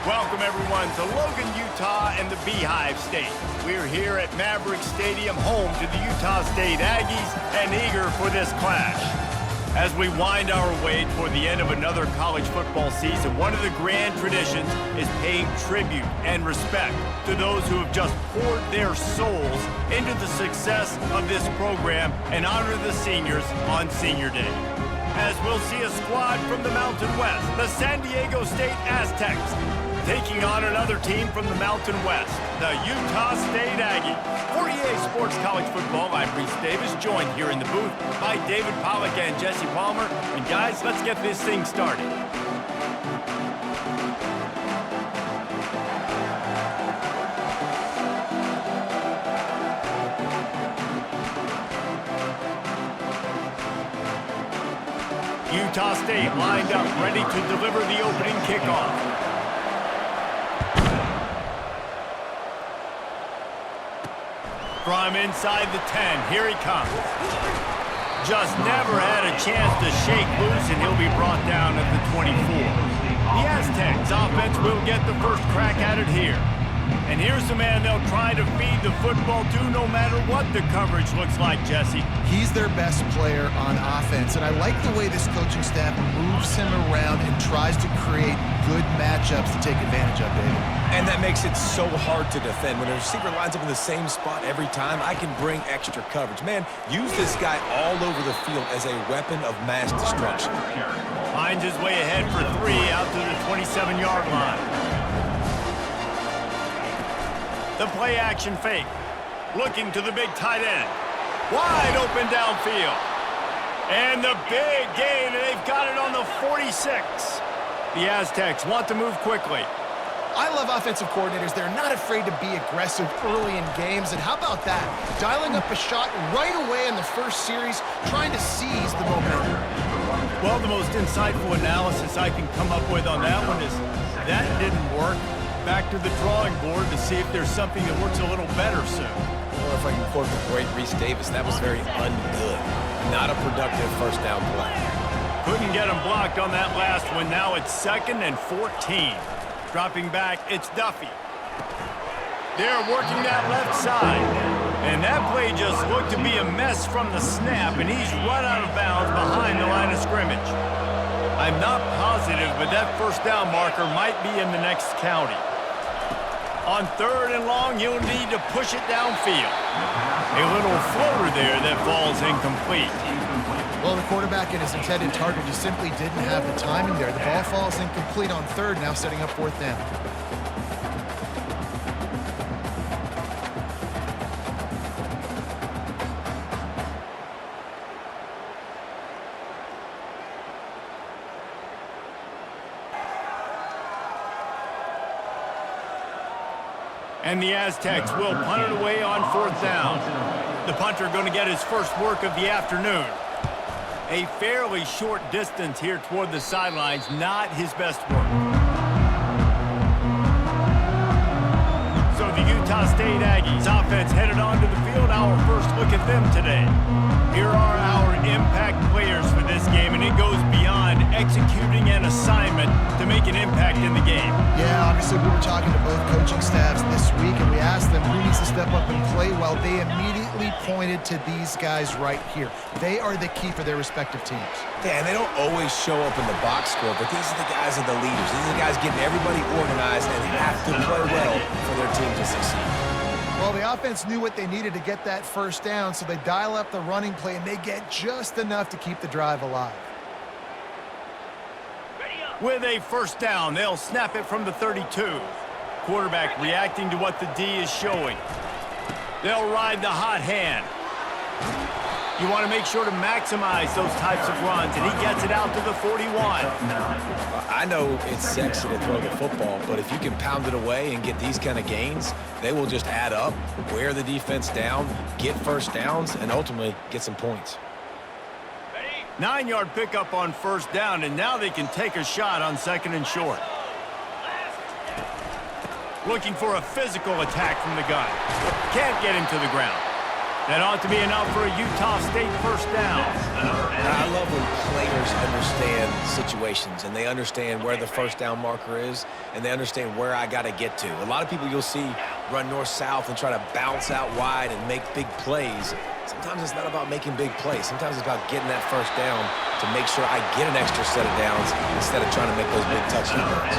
Welcome, everyone, to Logan, Utah and the Beehive State. We're here at Maverick Stadium, home to the Utah State Aggies, and eager for this clash. As we wind our way toward the end of another college football season, one of the grand traditions is paying tribute and respect to those who have just poured their souls into the success of this program and honor the seniors on Senior Day. As we'll see a squad from the Mountain West, the San Diego State Aztecs, taking on another team from the Mountain West, the Utah State Aggies. For EA Sports College Football, I'm Reese Davis, joined here in the booth by David Pollack and Jesse Palmer. And guys, let's get this thing started. Utah State lined up, ready to deliver the opening kickoff. From inside the 10, here he comes. Just never had a chance to shake loose, and he'll be brought down at the 24. The Aztecs offense will get the first crack at it here. And here's the man they'll try to feed the football to no matter what the coverage looks like, Jesse. He's their best player on offense, and I like the way this coaching staff moves him around and tries to create good matchups to take advantage of, David. And that makes it so hard to defend. When a receiver lines up in the same spot every time, I can bring extra coverage. Man, use this guy all over the field as a weapon of mass destruction. Finds his way ahead for 3 out to the 27-yard line. The play-action fake. Looking to the big tight end. Wide open downfield. And the big gain, and they've got it on the 46. The Aztecs want to move quickly. I love offensive coordinators. They're not afraid to be aggressive early in games. And how about that? Dialing up a shot right away in the first series, trying to seize the momentum. Well, the most insightful analysis I can come up with on that one is that didn't work. Back to the drawing board to see if there's something that works a little better soon. Or if I can quote the great Reese Davis, that was very ungood. Not a productive first down play. Couldn't get him blocked on that last one. Now it's 2nd and 14. Dropping back, it's Duffy. They're working that left side. And that play just looked to be a mess from the snap, and he's run out of bounds behind the line of scrimmage. I'm not positive, but that first down marker might be in the next county. On 3rd and long, you'll need to push it downfield. A little floater there that falls incomplete. Well, the quarterback and his intended target just simply didn't have the timing there. The ball falls incomplete on 3rd, now setting up 4th down. And the Aztecs will punt it away on 4th down. The punter going to get his first work of the afternoon. A fairly short distance here toward the sidelines, not his best work. So the Utah State Aggies offense headed onto the field. Our first look at them today. Here are our impact players for this game, and it goes beyond executing an assignment to make an impact in the game. Yeah, obviously we were talking to both coaching staffs this week, and we asked them who needs to step up and play well. They immediately pointed to these guys right here. They are the key for their respective teams. Yeah, and they don't always show up in the box score, but these are the guys that are the leaders. These are the guys getting everybody organized and have to play well for their team to succeed. Well, the offense knew what they needed to get that first down, so they dial up the running play, and they get just enough to keep the drive alive. With a first down, they'll snap it from the 32. Quarterback reacting to what the D is showing. They'll ride the hot hand. You want to make sure to maximize those types of runs, and he gets it out to the 41. I know it's sexy to throw the football, but if you can pound it away and get these kind of gains, they will just add up, wear the defense down, get first downs, and ultimately get some points. 9-yard pickup on first down, and now they can take a shot on 2nd and short. Looking for a physical attack from the gun. Can't get him to the ground. That ought to be enough for a Utah State first down. I love when players understand situations and they understand where the first down marker is and they understand where I got to get to. A lot of people you'll see run north-south and try to bounce out wide and make big plays. Sometimes it's not about making big plays. Sometimes it's about getting that first down to make sure I get an extra set of downs instead of trying to make those big touchdowns.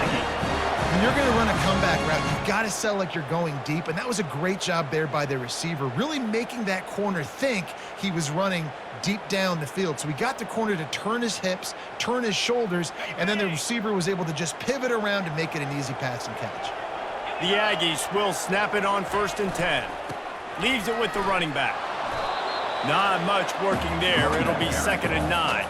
When you're going to run a comeback route, you've got to sell like you're going deep, and that was a great job there by the receiver, really making that corner think he was running deep down the field. So we got the corner to turn his hips, turn his shoulders, and then the receiver was able to just pivot around and make it an easy pass and catch. The Aggies will snap it on 1st and 10. Leaves it with the running back. Not much working there. It'll be 2nd and 9.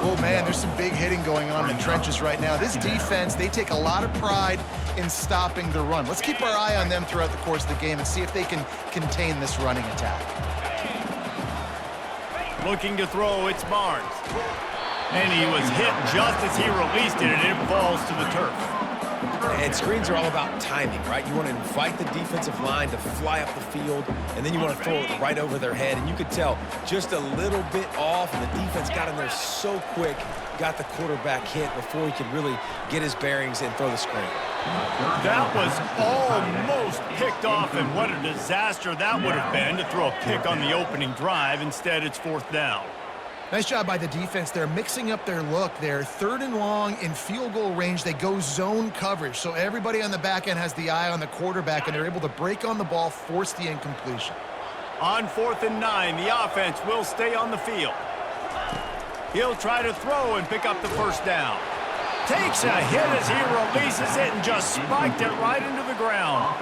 Oh, man, there's some big hitting going on in the trenches right now. This defense, they take a lot of pride in stopping the run. Let's keep our eye on them throughout the course of the game and see if they can contain this running attack. Looking to throw, it's Barnes. And he was hit just as he released it, and it falls to the turf. And screens are all about timing, right? You want to invite the defensive line to fly up the field, and then you want to throw it right over their head. And you could tell just a little bit off, and the defense got in there so quick, got the quarterback hit before he could really get his bearings and throw the screen. That was almost picked off, and what a disaster that would have been to throw a pick on the opening drive. Instead, it's 4th down. Nice job by the defense there, mixing up their look there. 3rd and long in field goal range. They go zone coverage, so everybody on the back end has the eye on the quarterback, and they're able to break on the ball, force the incompletion. On 4th and 9, the offense will stay on the field. He'll try to throw and pick up the first down. Takes a hit as he releases it and just spiked it right into the ground.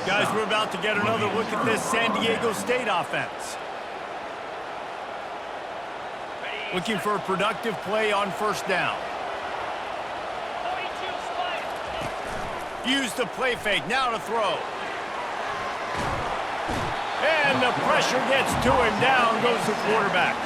Guys, we're about to get another look at this San Diego State offense. Looking for a productive play on 1st down. Use the play fake, now to throw. And the pressure gets to him, down goes the quarterback.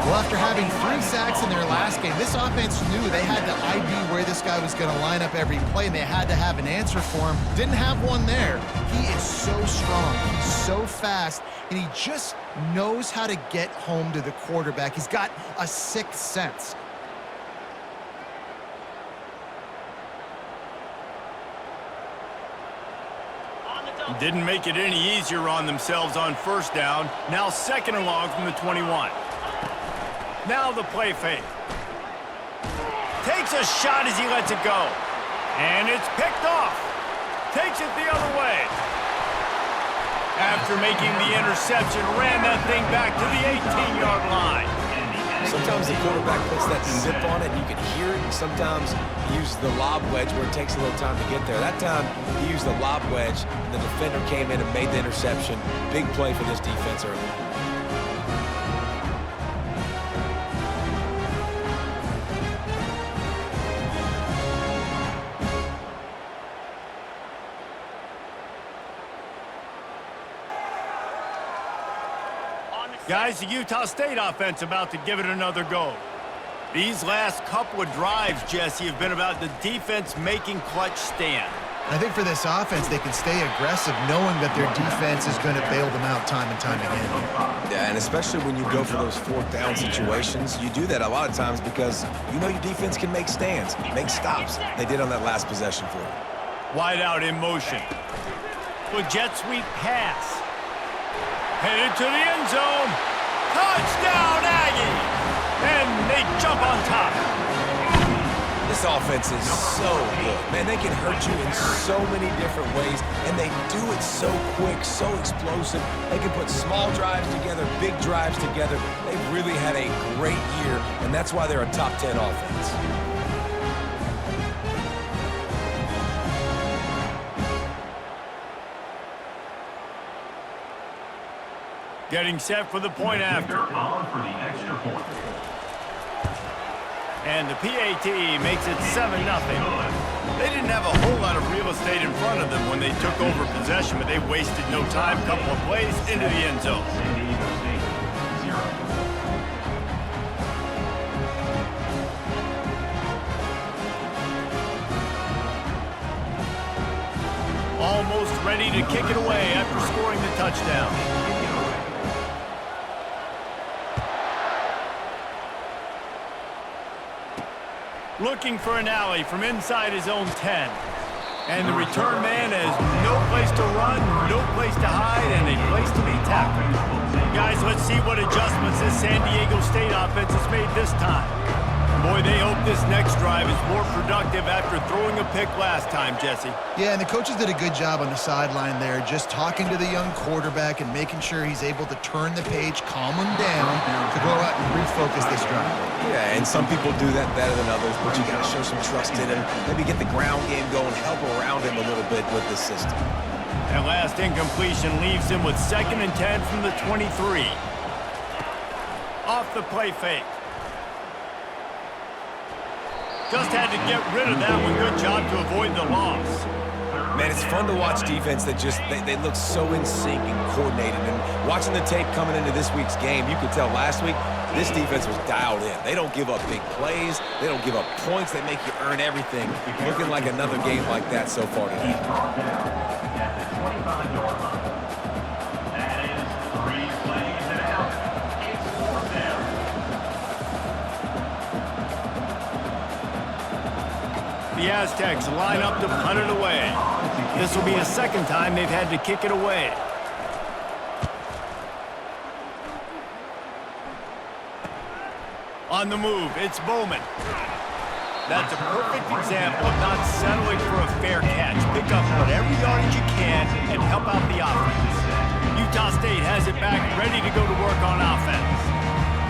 Well, after having 3 sacks in their last game, this offense knew they had to ID where this guy was going to line up every play, and they had to have an answer for him. Didn't have one there. He is so strong. He's so fast, and he just knows how to get home to the quarterback. He's got a 6th sense. Didn't make it any easier on themselves on 1st down. Now 2nd and long from the 21. Now the play fake. Takes a shot as he lets it go. And it's picked off. Takes it the other way. After making the interception, ran that thing back to the 18-yard line. Sometimes the quarterback puts that zip on it, and you can hear it, and sometimes he uses the lob wedge where it takes a little time to get there. That time, he used the lob wedge, and the defender came in and made the interception. Big play for this defense early. Guys, the Utah State offense about to give it another go. These last couple of drives, Jesse, have been about the defense making clutch stand. I think for this offense, they can stay aggressive knowing that their defense is going to bail them out time and time again. Yeah, and especially when you go for those 4th down situations, you do that a lot of times because you know your defense can make stands, make stops. They did on that last possession for you. Wide out in motion. With jet sweep pass. Headed to the end zone. Touchdown, Aggies! And they jump on top. This offense is so good. Man, they can hurt you in so many different ways, and they do it so quick, so explosive. They can put small drives together, big drives together. They've really had a great year, and that's why they're a top 10 offense. Getting set for the point after. And the PAT makes it 7-0. They didn't have a whole lot of real estate in front of them when they took over possession, but they wasted no time. Couple of plays into the end zone. Almost ready to kick it away after scoring the touchdown. Looking for an alley from inside his own 10. And the return man has no place to run, no place to hide, and a place to be tackled. Guys, let's see what adjustments this San Diego State offense has made this time. Boy, they hope this next drive is more productive after throwing a pick last time, Jesse. Yeah, and the coaches did a good job on the sideline there, just talking to the young quarterback and making sure he's able to turn the page, calm him down to go out and refocus this drive. Yeah, and some people do that better than others, but you got to show some trust in him. Maybe get the ground game going, help around him a little bit with this system. That last incompletion leaves him with 2nd and 10 from the 23. Off the play fake. Just had to get rid of that one. Good job to avoid the loss. Man, it's fun to watch defense that just, they look so in sync and coordinated. And watching the tape coming into this week's game, you could tell last week, this defense was dialed in. They don't give up big plays. They don't give up points. They make you earn everything. Looking like another game like that so far tonight. The Aztecs line up to punt it away. This will be a 2nd time they've had to kick it away. On the move, it's Bowman. That's a perfect example of not settling for a fair catch. Pick up whatever yardage you can and help out the offense. Utah State has it back, ready to go to work on offense.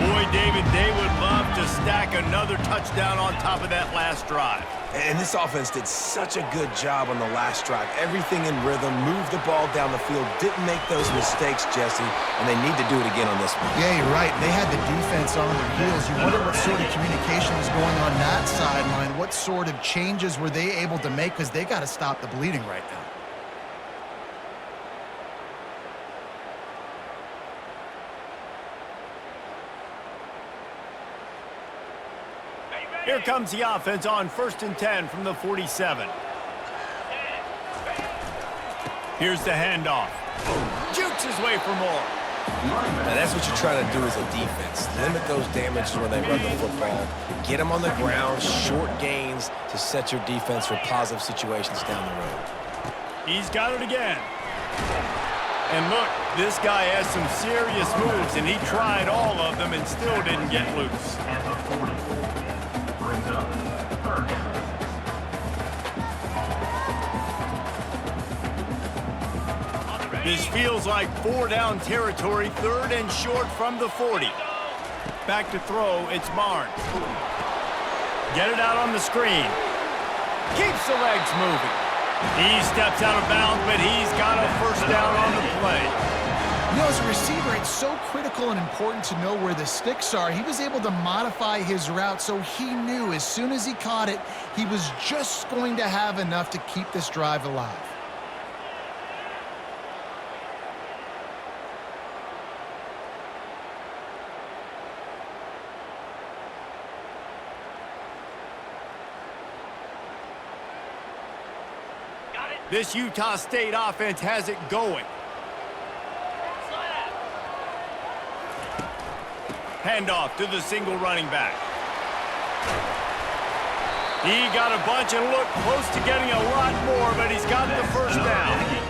Boy, David, they would love to stack another touchdown on top of that last drive. And this offense did such a good job on the last drive. Everything in rhythm, moved the ball down the field, didn't make those mistakes, Jesse, and they need to do it again on this one. Yeah, you're right. They had the defense on their heels. You wonder what sort of communication was going on that sideline. What sort of changes were they able to make, because they got to stop the bleeding right now. Here comes the offense on 1st and 10 from the 47. Here's the handoff. Jukes his way for more. Now that's what you try to do as a defense. Limit those damages when they run the football. Get them on the ground, short gains to set your defense for positive situations down the road. He's got it again. And look, this guy has some serious moves, and he tried all of them and still didn't get loose. This feels like 4-down territory, 3rd and short from the 40. Back to throw, it's Barnes. Get it out on the screen. Keeps the legs moving. He steps out of bounds, but he's got a 1st down on the play. You know, as a receiver, it's so critical and important to know where the sticks are. He was able to modify his route, so he knew as soon as he caught it, he was just going to have enough to keep this drive alive. This Utah State offense has it going. Handoff to the single running back. He got a bunch and looked close to getting a lot more, but he's got the 1st down.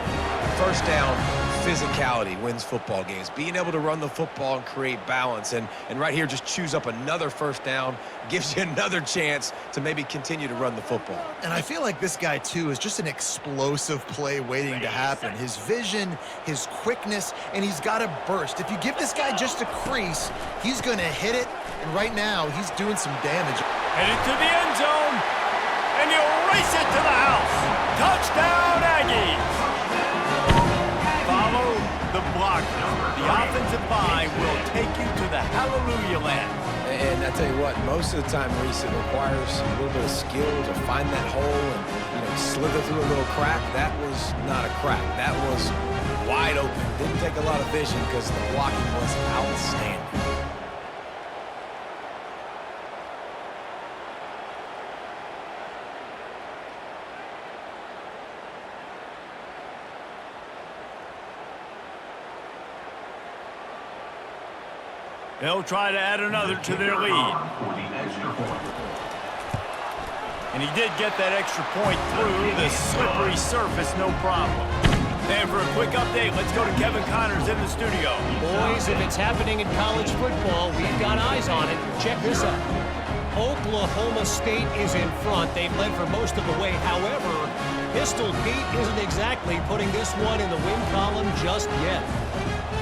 1st down, physicality wins football games. Being able to run the football and create balance. And right here, just choose up another 1st down. Gives you another chance to maybe continue to run the football. And I feel like this guy, too, is just an explosive play waiting to happen. His vision, his quickness, and he's got a burst. If you give this guy just a crease, he's going to hit it. And right now, he's doing some damage. Headed to the end zone, and he'll race it to the house. Touchdown, Aggies. Follow the block. The offensive line will take you to the hallelujah land. And I tell you what, most of the time, Reese, it requires a little bit of skill to find that hole and slither through a little crack. That was not a crack. That was wide open. Didn't take a lot of vision because the blocking was outstanding. They'll try to add another to their lead. And he did get that extra point through the slippery surface, no problem. And for a quick update, let's go to Kevin Connors in the studio. Boys, if it's happening in college football, we've got eyes on it. Check this out. Oklahoma State is in front. They've led for most of the way. However, Pistol Pete isn't exactly putting this one in the win column just yet.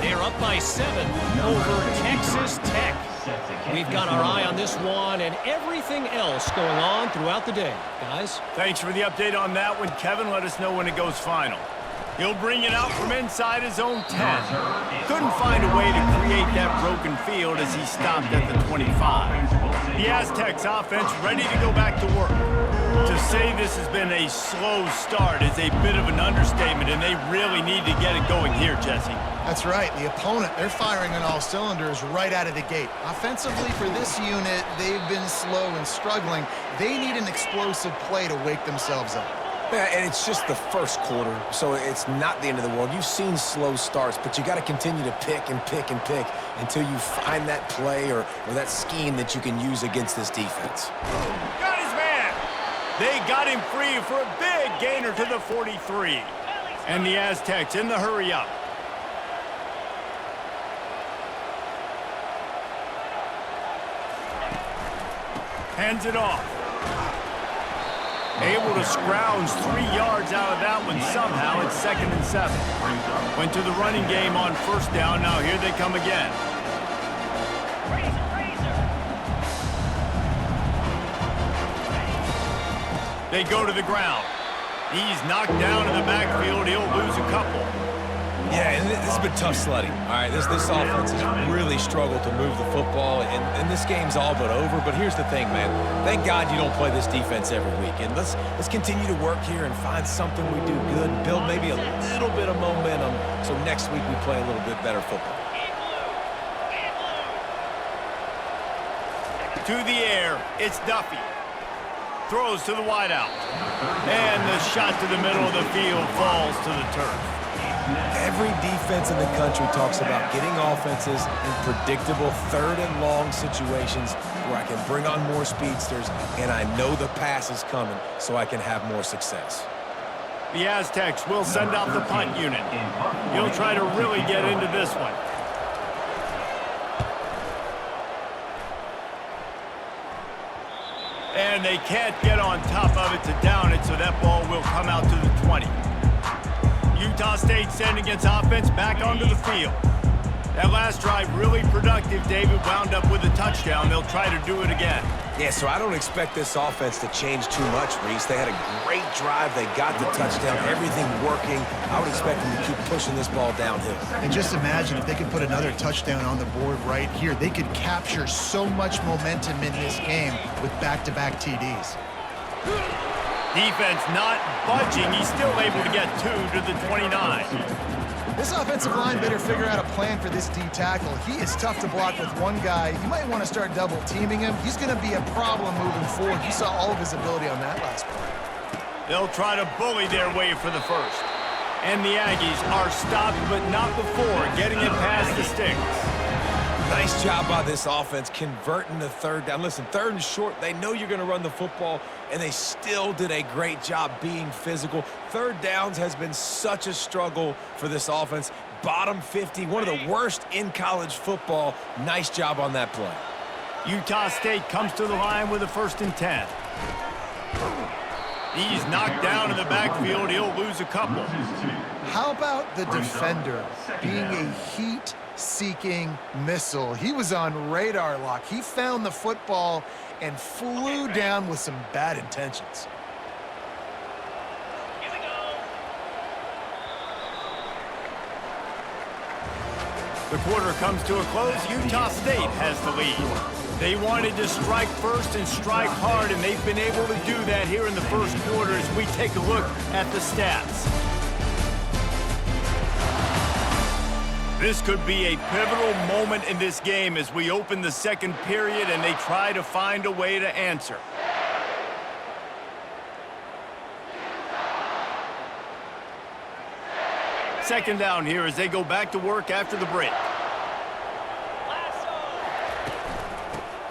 They're up by 7 over Texas Tech. We've got our eye on this one and everything else going on throughout the day. Guys? Thanks for the update on that one, Kevin. Let us know when it goes final. He'll bring it out from inside his own 10. Couldn't find a way to create that broken field as he stopped at the 25. The Aztecs offense ready to go back to work. To say this has been a slow start is a bit of an understatement, and they really need to get it going here, Jesse. That's right. The opponent, they're firing on all cylinders right out of the gate. Offensively, for this unit, they've been slow and struggling. They need an explosive play to wake themselves up. Yeah, and it's just the first quarter, so it's not the end of the world. You've seen slow starts, but you got to continue to pick and pick and pick until you find that play or that scheme that you can use against this defense. Got his man! They got him free for a big gainer to the 43. And the Aztecs in the hurry up. Hands it off. Able to scrounge 3 yards out of that one somehow. It's 2nd and 7. Went to the running game on first down. Now here they come again. They go to the ground. He's knocked down in the backfield. He'll lose a couple. Yeah, and this has been tough sledding. All right, this offense has really struggled to move the football, and this game's all but over. But here's the thing, man. Thank God you don't play this defense every week. And let's continue to work here and find something we do good, build maybe a little bit of momentum so next week we play a little bit better football. To the air, it's Duffy. Throws to the wideout. And the shot to the middle of the field falls to the turf. Every defense in the country talks about getting offenses in predictable 3rd and long situations where I can bring on more speedsters and I know the pass is coming so I can have more success. The Aztecs will send out the punt unit. He'll try to really get into this one. And they can't get on top of it to down it, so that ball will come out to the 20. Utah State sending its offense back onto the field. That last drive really productive. David wound up with a touchdown. They'll try to do it again. Yeah, so I don't expect this offense to change too much, Reese. They had a great drive. They got the touchdown. Everything working. I would expect them to keep pushing this ball downhill. And just imagine if they could put another touchdown on the board right here. They could capture so much momentum in this game with back-to-back TDs. Defense not budging. He's still able to get 2 to the 29. This offensive line better figure out a plan for this D tackle. He is tough to block with one guy. You might want to start double teaming him. He's going to be a problem moving forward. You saw all of his ability on that last play. They'll try to bully their way for the first. And the Aggies are stopped, but not before getting it past the sticks. Nice job by this offense converting the 3rd down. Listen, 3rd and short, they know you're going to run the football, and they still did a great job being physical. 3rd downs has been such a struggle for this offense. Bottom 50, one of the worst in college football. Nice job on that play. Utah State comes to the line with a 1st and 10. He's knocked down in the backfield. He'll lose a couple. How about the defender being a heat-seeking missile? He was on radar lock. He found the football and flew down with some bad intentions. Here we go. The quarter comes to a close. Utah State has the lead. They wanted to strike first and strike hard, and they've been able to do that here in the first quarter as we take a look at the stats. This could be a pivotal moment in this game as we open the second period and they try to find a way to answer. Second down here as they go back to work after the break.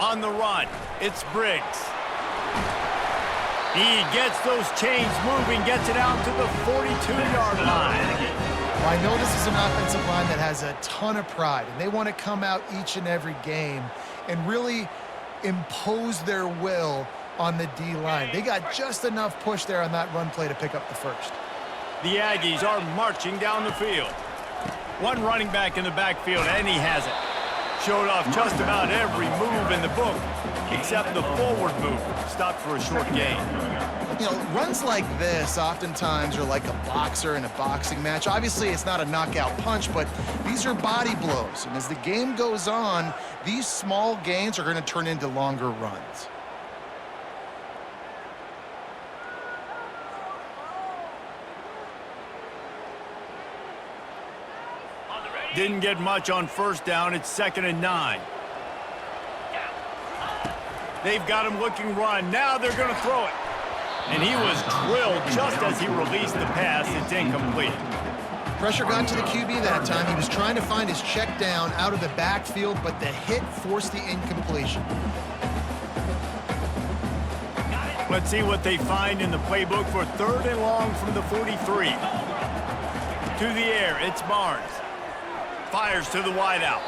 On the run, it's Briggs. He gets those chains moving, gets it out to the 42-yard line. Well, I know this is an offensive line that has a ton of pride, and they want to come out each and every game and really impose their will on the D-line. They got just enough push there on that run play to pick up the first. The Aggies are marching down the field. One running back in the backfield, and he has it. Showed off just about every move in the book, except the forward move. Stopped for a short gain. You know, runs like this oftentimes are like a boxer in a boxing match. Obviously, it's not a knockout punch, but these are body blows. And as the game goes on, these small gains are going to turn into longer runs. Didn't get much on first down. It's 2nd and 9. They've got him looking run. Now they're going to throw it. And he was drilled just as he released the pass. It's incomplete. Pressure got to the QB that time. He was trying to find his check down out of the backfield, but the hit forced the incompletion. Let's see what they find in the playbook for 3rd and long from the 43. To the air, it's Barnes. Fires to the wideout.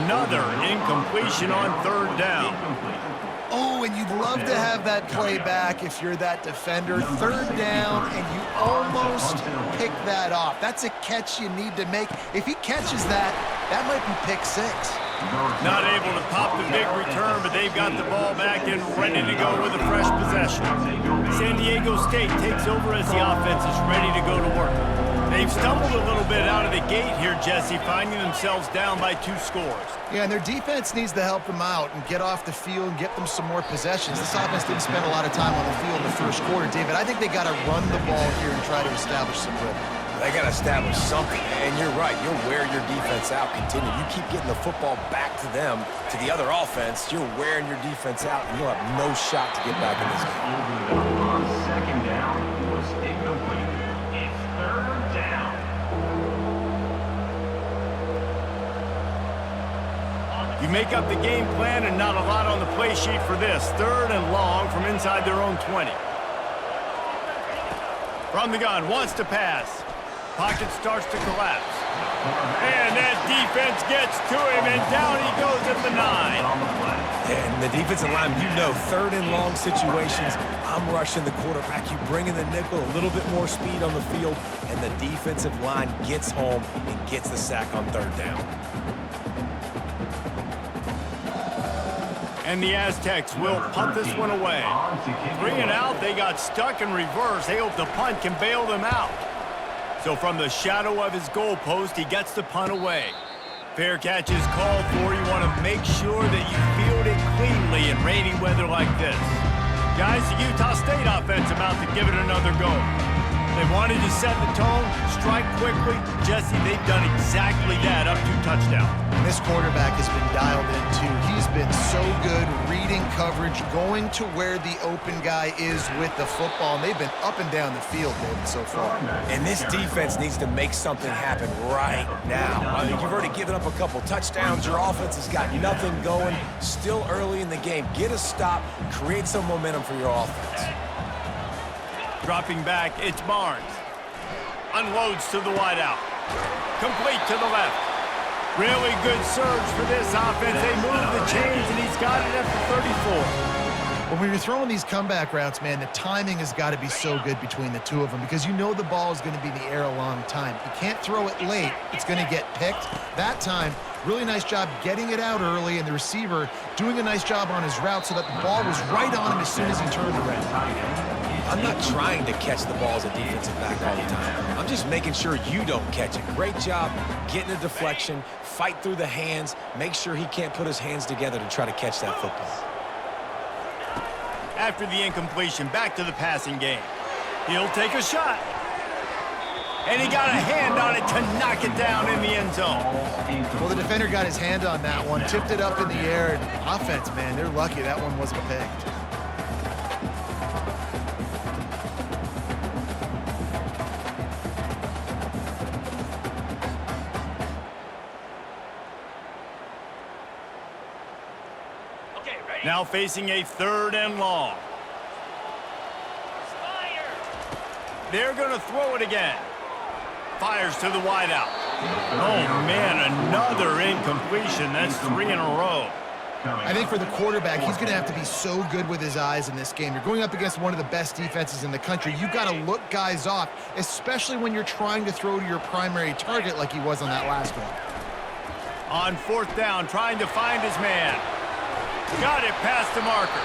Another incompletion on 3rd down. Oh, and you'd love to have that play back if you're that defender. 3rd down, and you almost pick that off. That's a catch you need to make. If he catches that, that might be pick 6. Not able to pop the big return, but they've got the ball back and ready to go with a fresh possession. San Diego State takes over as the offense is ready to go to work. They've stumbled a little bit out of the gate here, Jesse, finding themselves down by 2 scores. Yeah, and their defense needs to help them out and get off the field and get them some more possessions. This offense didn't spend a lot of time on the field in the first quarter, David. I think they got to run the ball here and try to establish some rhythm. They got to establish something, and you're right. You'll wear your defense out. Continue. You keep getting the football back to them, to the other offense. You're wearing your defense out, and you'll have no shot to get back in this game. On 2nd down was incomplete. It's 3rd down. You make up the game plan and not a lot on the play sheet for this. 3rd and long from inside their own 20. From the gun, wants to pass. Pocket starts to collapse. And that defense gets to him, and down he goes at the 9. And the defensive line, you know, 3rd and long situations, I'm rushing the quarterback. You bring in the nickel, a little bit more speed on the field, and the defensive line gets home and gets the sack on 3rd down. And the Aztecs will punt this one away. 3 and out, they got stuck in reverse. They hope the punt can bail them out. So from the shadow of his goalpost, he gets the punt away. Fair catch is called for. You want to make sure that you field it cleanly in rainy weather like this. Guys, the Utah State offense about to give it another go. They wanted to set the tone, strike quickly. Jesse, they've done exactly that, up 2 touchdowns. And this quarterback has been dialed in, too. He's been so good reading coverage, going to where the open guy is with the football, and they've been up and down the field, David, so far. And this defense needs to make something happen right now. I mean, you've already given up a couple touchdowns. Your offense has got nothing going. Still early in the game. Get a stop. Create some momentum for your offense. Dropping back, it's Barnes. Unloads to the wideout. Complete to the left. Really good surge for this offense. They move the chains, and he's got it at the 34. When you're throwing these comeback routes, man, the timing has got to be so good between the two of them because you know the ball is going to be in the air a long time. You can't throw it late. It's going to get picked. That time, really nice job getting it out early, and the receiver doing a nice job on his route so that the ball was right on him as soon as he turned around. I'm not trying to catch the ball as a defensive back all the time. I'm just making sure you don't catch it. Great job getting a deflection, fight through the hands, make sure he can't put his hands together to try to catch that football. After the incompletion, back to the passing game. He'll take a shot. And he got a hand on it to knock it down in the end zone. Well, the defender got his hand on that one, tipped it up in the air, and offense, man, they're lucky that one wasn't picked. Now facing a 3rd and long. They're going to throw it again. Fires to the wideout. Oh, man, another incompletion. That's 3 in a row. I think for the quarterback, he's going to have to be so good with his eyes in this game. You're going up against one of the best defenses in the country. You've got to look guys off, especially when you're trying to throw to your primary target like he was on that last one. On 4th down, trying to find his man. Got it past the marker.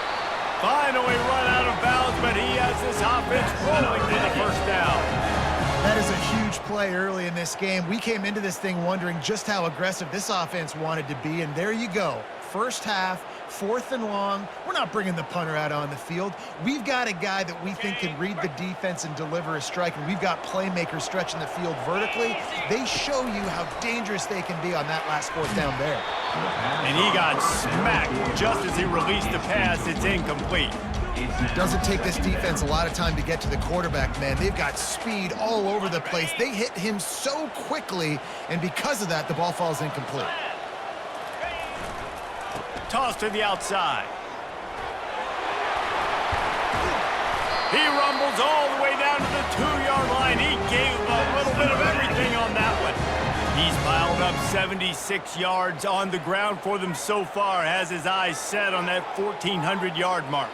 Finally run out of bounds, but he has this offense rolling to the 1st down. That is a huge play early in this game. We came into this thing wondering just how aggressive this offense wanted to be, and there you go. First half, 4th and long. We're not bringing the punter out on the field. We've got a guy that we think can read the defense and deliver a strike, and we've got playmakers stretching the field vertically. They show you how dangerous they can be on that last 4th down there. And he got smacked just as he released the pass. It's incomplete. Doesn't take this defense a lot of time to get to the quarterback, man. They've got speed all over the place. They hit him so quickly, and because of that, the ball falls incomplete. Toss to the outside. He rumbles all the way down to the 2-yard line. He gave a little bit of everything on that one. He's piled up 76 yards on the ground for them so far. Has his eyes set on that 1,400-yard mark.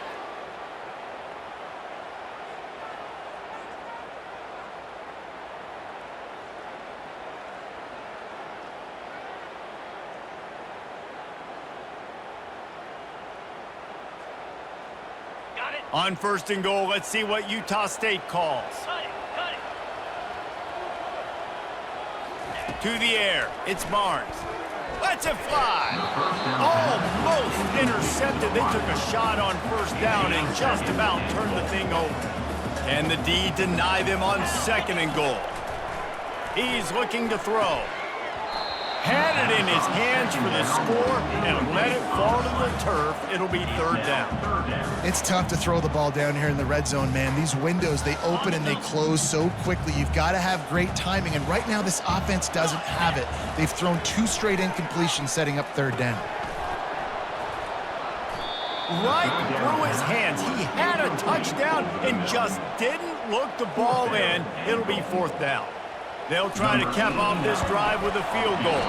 On 1st and goal, let's see what Utah State calls. To the air, it's Barnes. Lets it fly. Almost intercepted. They took a shot on 1st down and just about turned the thing over. Can the D deny them on 2nd and goal? He's looking to throw. Had it in his hands for the score and let it fall to the turf. It'll be 3rd down. It's tough to throw the ball down here in the red zone, man. These windows, they open and they close so quickly. You've got to have great timing, and right now this offense doesn't have it. They've thrown 2 straight incompletions setting up 3rd down. Right through his hands. He had a touchdown and just didn't look the ball in. It'll be 4th down. They'll try to cap off this drive with a field goal.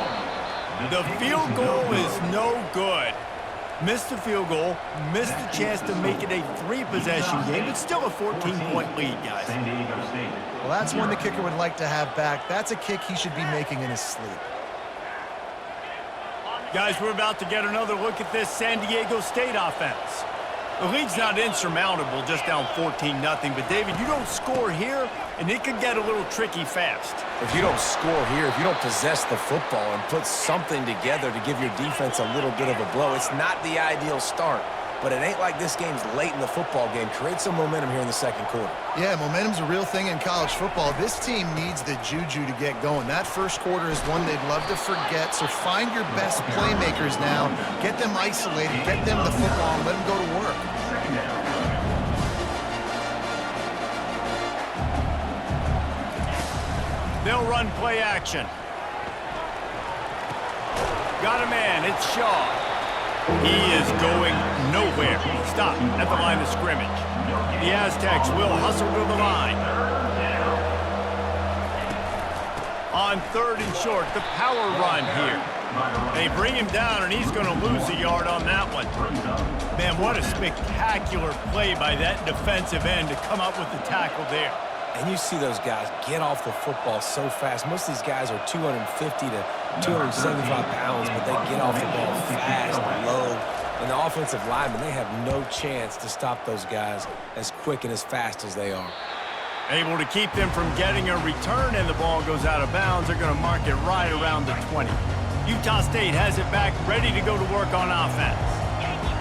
The field goal is no good. Missed the field goal, missed the chance to make it a 3-possession game, but still a 14-point lead, guys. Well, that's one the kicker would like to have back. That's a kick he should be making in his sleep. Guys, we're about to get another look at this San Diego State offense. The lead's not insurmountable, just down 14-0, but David, you don't score here, and it could get a little tricky fast. If you don't score here, if you don't possess the football and put something together to give your defense a little bit of a blow, it's not the ideal start. But it ain't like this game's late in the football game. Create some momentum here in the 2nd quarter. Yeah, momentum's a real thing in college football. This team needs the juju to get going. That 1st quarter is one they'd love to forget, so find your best playmakers now. Get them isolated, get them the football, and let them go to work. They'll run play action. Got a man, it's Shaw. He is going nowhere. Stop at the line of scrimmage. The Aztecs will hustle to the line. On 3rd and short, the power run here. They bring him down, and he's going to lose a yard on that one. Man, what a spectacular play by that defensive end to come up with the tackle there. And you see those guys get off the football so fast. Most of these guys are 250 to 275 pounds, but they get off the ball fast, low. And the offensive linemen, they have no chance to stop those guys as quick and as fast as they are. Able to keep them from getting a return, and the ball goes out of bounds. They're going to mark it right around the 20. Utah State has it back, ready to go to work on offense.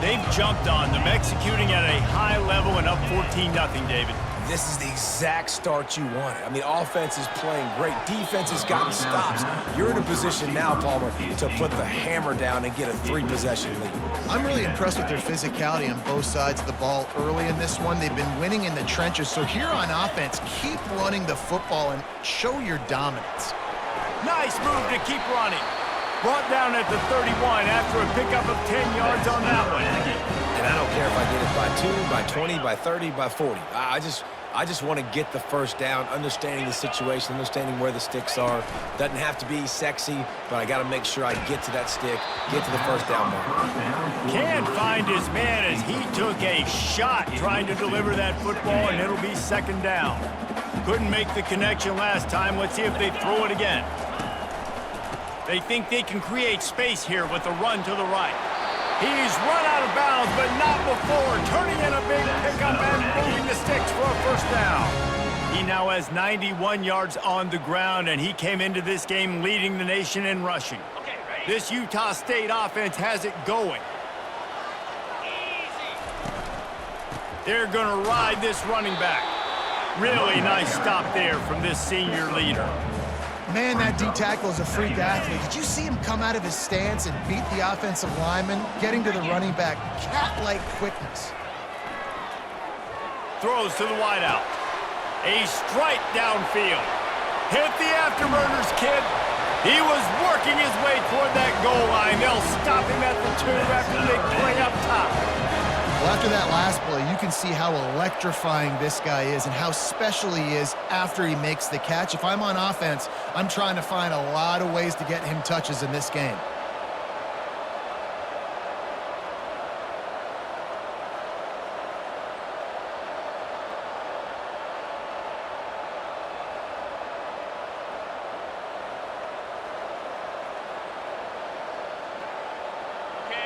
They've jumped on them, executing at a high level and up 14-0, David. This is the exact start you wanted. I mean, offense is playing great. Defense has gotten stops. You're in a position now, Palmer, to put the hammer down and get a 3-possession lead. I'm really impressed with their physicality on both sides of the ball early in this one. They've been winning in the trenches. So here on offense, keep running the football and show your dominance. Nice move to keep running. Brought down at the 31 after a pickup of 10 yards on that one. And I don't care if I get it by 2, by 20, by 30, by 40. I just want to get the first down, understanding the situation, understanding where the sticks are. Doesn't have to be sexy, but I got to make sure I get to that stick, get to the first down mark. Can't find his man as he took a shot trying to deliver that football, and it'll be second down. Couldn't make the connection last time. Let's see if they throw it again. They think they can create space here with a run to the right. He's run out of bounds, but not before. Turning in a big pickup and moving the sticks for a first down. He now has 91 yards on the ground, and he came into this game leading the nation in rushing. This Utah State offense has it going. They're going to ride this running back. Really nice stop there from this senior leader. Man, that D-tackle is a freak athlete. Did you see him come out of his stance and beat the offensive lineman, getting to the running back? Cat-like quickness. Throws to the wideout. A strike downfield. Hit the afterburners, kid. He was working his way toward that goal line. They'll stop him at the 2 after the big play up top. Well, after that last play, you can see how electrifying this guy is and how special he is after he makes the catch. If I'm on offense, I'm trying to find a lot of ways to get him touches in this game.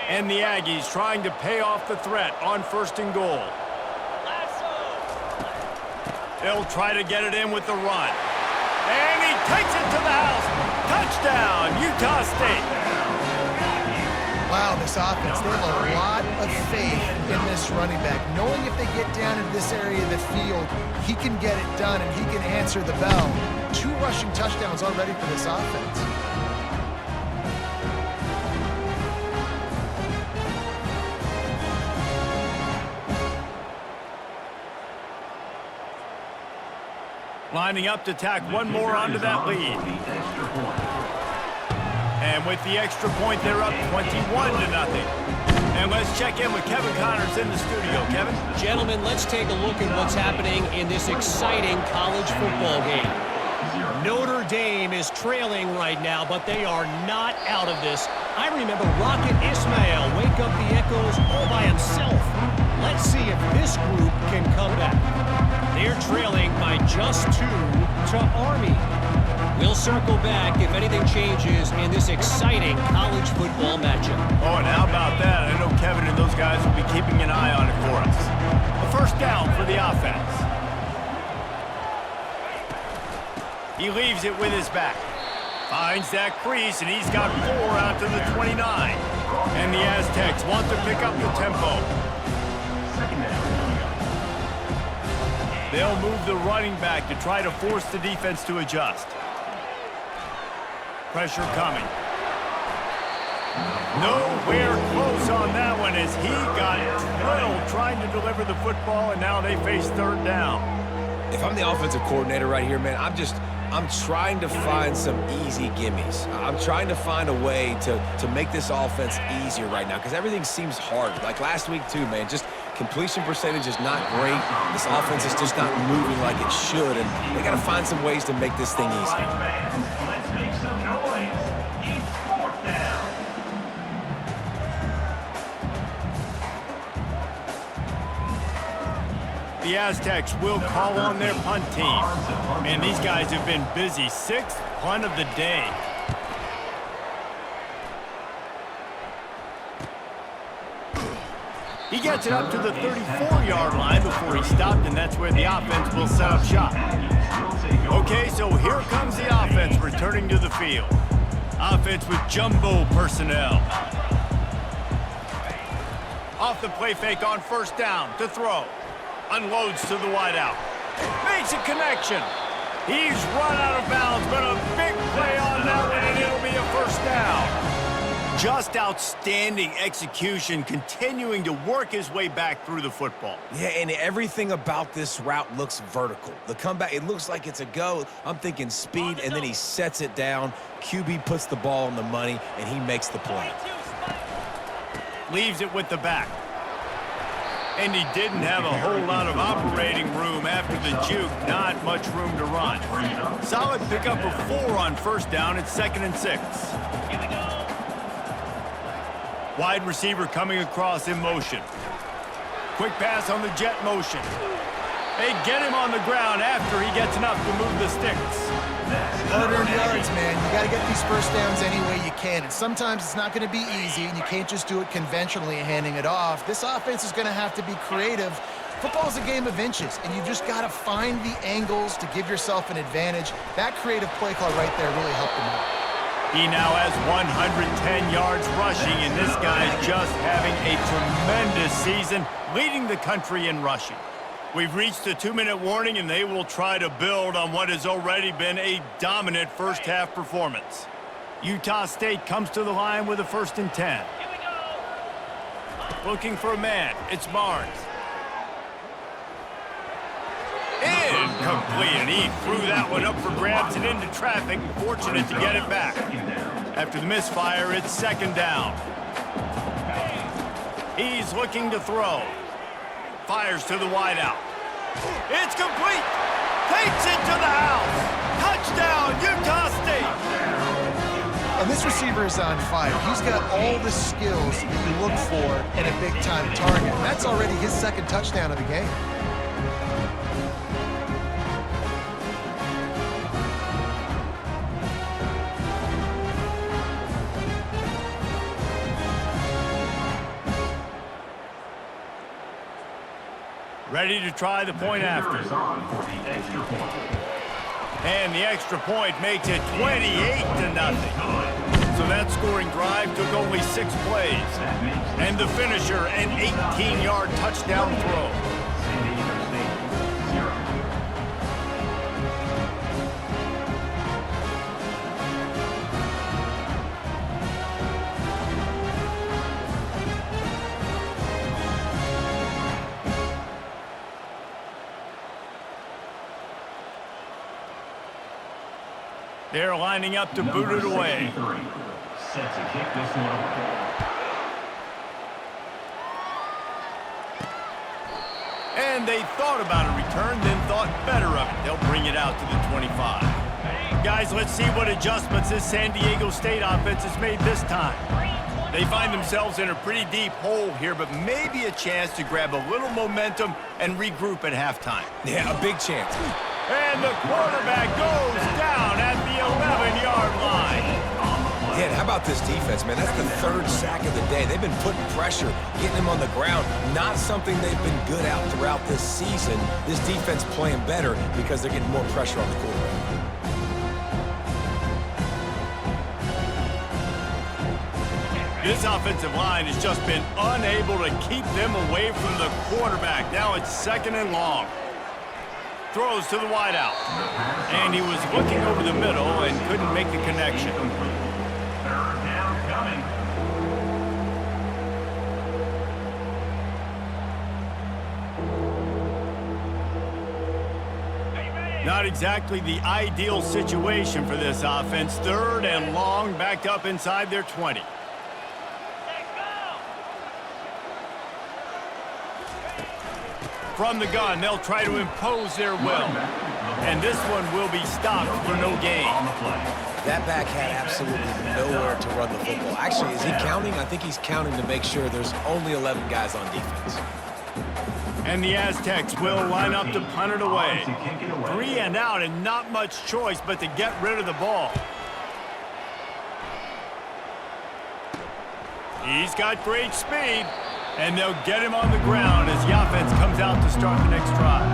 And the Aggies trying to pay off the threat on 1st and goal. They'll try to get it in with the run. And he takes it to the house. Touchdown, Utah State. Wow, this offense, they have a lot of faith in this running back. Knowing if they get down into this area of the field, he can get it done and he can answer the bell. 2 rushing touchdowns already for this offense. Lining up to tack one more onto that lead. And with the extra point, they're up 21-0. And let's check in with Kevin Connors in the studio. Kevin? Gentlemen, let's take a look at what's happening in this exciting college football game. Notre Dame is trailing right now, but they are not out of this. I remember Rocket Ismail wake up the echoes all by himself. Let's see if this group can come back. They're trailing by just 2 to Army. We'll circle back if anything changes in this exciting college football matchup. Oh, and how about that? I know Kevin and those guys will be keeping an eye on it for us. A first down for the offense. He leaves it with his back. Finds that crease, and he's got 4 out to the 29. And the Aztecs want to pick up the tempo. They'll move the running back to try to force the defense to adjust. Pressure coming. Nowhere close on that one as he got drilled trying to deliver the football, and now they face 3rd down. If I'm the offensive coordinator right here, man, I'm trying to find some easy gimmies. I'm trying to find a way to make this offense easier right now because everything seems hard. Like last week too, man, just completion percentage is not great. This offense is just not moving like it should, and they got to find some ways to make this thing easy. Let's make some noise. It's 4th down. The Aztecs will call on their punt team. Man, these guys have been busy. 6th punt of the day. He gets it up to the 34-yard line before he stopped, and that's where the offense will set up shop. Okay, so here comes the offense returning to the field. Offense with jumbo personnel. Off the play fake on 1st down to throw. Unloads to the wideout. Makes a connection. He's run out of bounds, but a big play on that one, and it'll be a 1st down. Just outstanding execution, continuing to work his way back through the football. Yeah, and everything about this route looks vertical. The comeback, it looks like it's a go. I'm thinking speed, and then he sets it down. QB puts the ball on the money, and he makes the play. Leaves it with the back. And he didn't have a whole lot of operating room after the juke. Not much room to run. Solid pickup of 4 on first down at 2nd and 6. Wide receiver coming across in motion. Quick pass on the jet motion. They get him on the ground after he gets enough to move the sticks. Hard-earned yards, man. You got to get these first downs any way you can. And sometimes it's not going to be easy, and you can't just do it conventionally handing it off. This offense is going to have to be creative. Football's a game of inches, and you just got to find the angles to give yourself an advantage. That creative play call right there really helped him out. He now has 110 yards rushing, and this guy's just having a tremendous season, leading the country in rushing. We've reached the 2-minute warning, and they will try to build on what has already been a dominant first-half performance. Utah State comes to the line with a 1st and 10. Looking for a man. It's Barnes. Incomplete, and he threw that one up for grabs and into traffic, and fortunate to get it back. After the misfire, it's 2nd down. He's looking to throw. Fires to the wideout. It's complete. Takes it to the house. Touchdown, Utah State. And this receiver is on fire. He's got all the skills that you look for in a big-time target. And that's already his 2nd touchdown of the game. Ready to try the point after. And the extra point makes it 28-0. So that scoring drive took only 6 plays. And the finisher, an 18-yard touchdown throw. They're lining up to boot it away. Set to kick this one away. And they thought about a return, then thought better of it. They'll bring it out to the 25. Guys, let's see what adjustments this San Diego State offense has made this time. They find themselves in a pretty deep hole here, but maybe a chance to grab a little momentum and regroup at halftime. Yeah, a big chance. And the quarterback goes down at the 11-yard line. Yeah, how about this defense, man? That's the 3rd sack of the day. They've been putting pressure, getting him on the ground. Not something they've been good at throughout this season. This defense playing better because they're getting more pressure on the quarterback. This offensive line has just been unable to keep them away from the quarterback. Now it's 2nd and long. Throws to the wideout. And he was looking over the middle and couldn't make the connection. 3rd down coming. Not exactly the ideal situation for this offense. 3rd and long, backed up inside their 20. From the gun, they'll try to impose their will. And this one will be stopped for no gain. That back had absolutely nowhere to run the football. Actually, is he counting? I think he's counting to make sure there's only 11 guys on defense. And the Aztecs will line up to punt it away. 3 and out, and not much choice but to get rid of the ball. He's got great speed. And they'll get him on the ground as the offense comes out to start the next drive.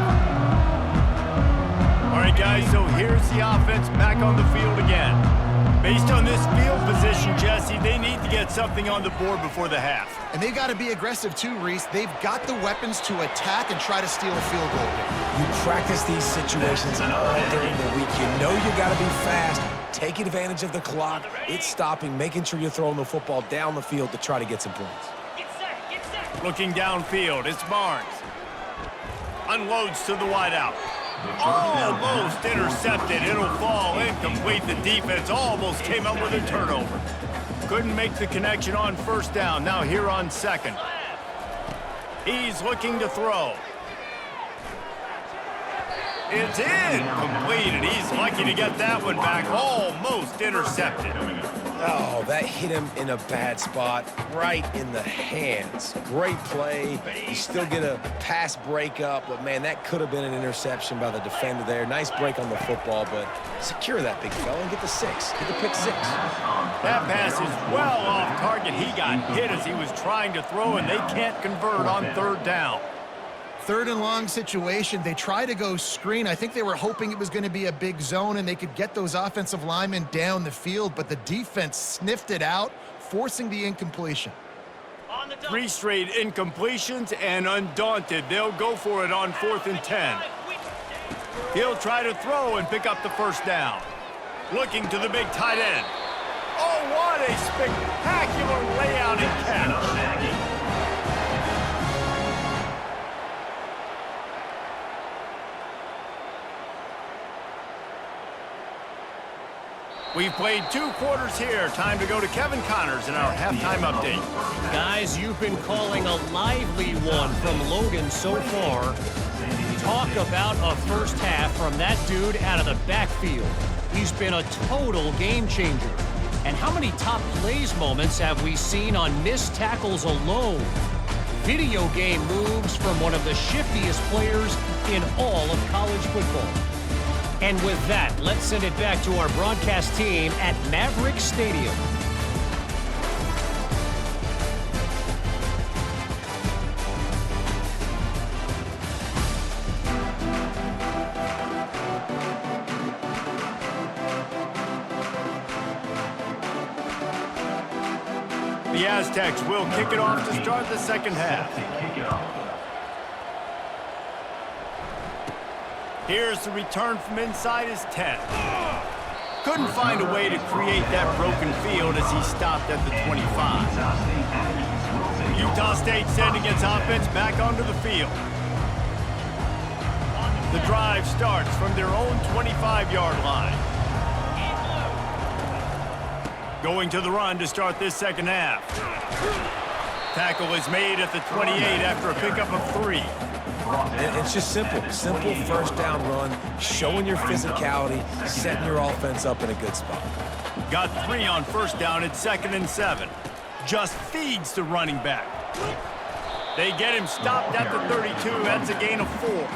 All right, guys, so here's the offense back on the field again. Based on this field position, Jesse, they need to get something on the board before the half. And they got to be aggressive too, Reese. They've got the weapons to attack and try to steal a field goal here. You practice these situations all during the week. You know you got to be fast, taking advantage of the clock. It's stopping, making sure you're throwing the football down the field to try to get some points. Looking downfield, it's Barnes. Unloads to the wideout. Almost intercepted. It'll fall incomplete. The defense almost came up with a turnover. Couldn't make the connection on 1st down. Now here on 2nd. He's looking to throw. It's incomplete, and he's lucky to get that one back. Almost intercepted. Oh, that hit him in a bad spot, right in the hands. Great play. You still get a pass breakup, but, man, that could have been an interception by the defender there. Nice break on the football, but secure that big fella and get the 6. Get the pick 6. That pass is well off target. He got hit as he was trying to throw, and they can't convert on 3rd down. 3rd and long situation. They try to go screen. I think they were hoping it was going to be a big zone and they could get those offensive linemen down the field, but the defense sniffed it out, forcing the incompletion. 3 straight incompletions, and undaunted, they'll go for it on 4th and 10. He'll try to throw and pick up the 1st down. Looking to the big tight end. Oh, what a spectacular layout and catch. We've played 2 quarters here. Time to go to Kevin Connors in our halftime update. Guys, you've been calling a lively one from Logan so far. Talk about a first half from that dude out of the backfield. He's been a total game changer. And how many top plays moments have we seen on missed tackles alone? Video game moves from one of the shiftiest players in all of college football. And with that, let's send it back to our broadcast team at Maverick Stadium. The Aztecs will kick it off to start the second half. Here's the return from inside his 10. Couldn't find a way to create that broken field as he stopped at the 25. Utah State sending its offense back onto the field. The drive starts from their own 25-yard line. Going to the run to start this second half. Tackle is made at the 28 after a pickup of 3. It's just simple first down run, showing your physicality, setting your offense up in a good spot. Got 3 on 1st down at 2nd and 7. Just feeds the running back. They get him stopped at the 32. That's a gain of 4.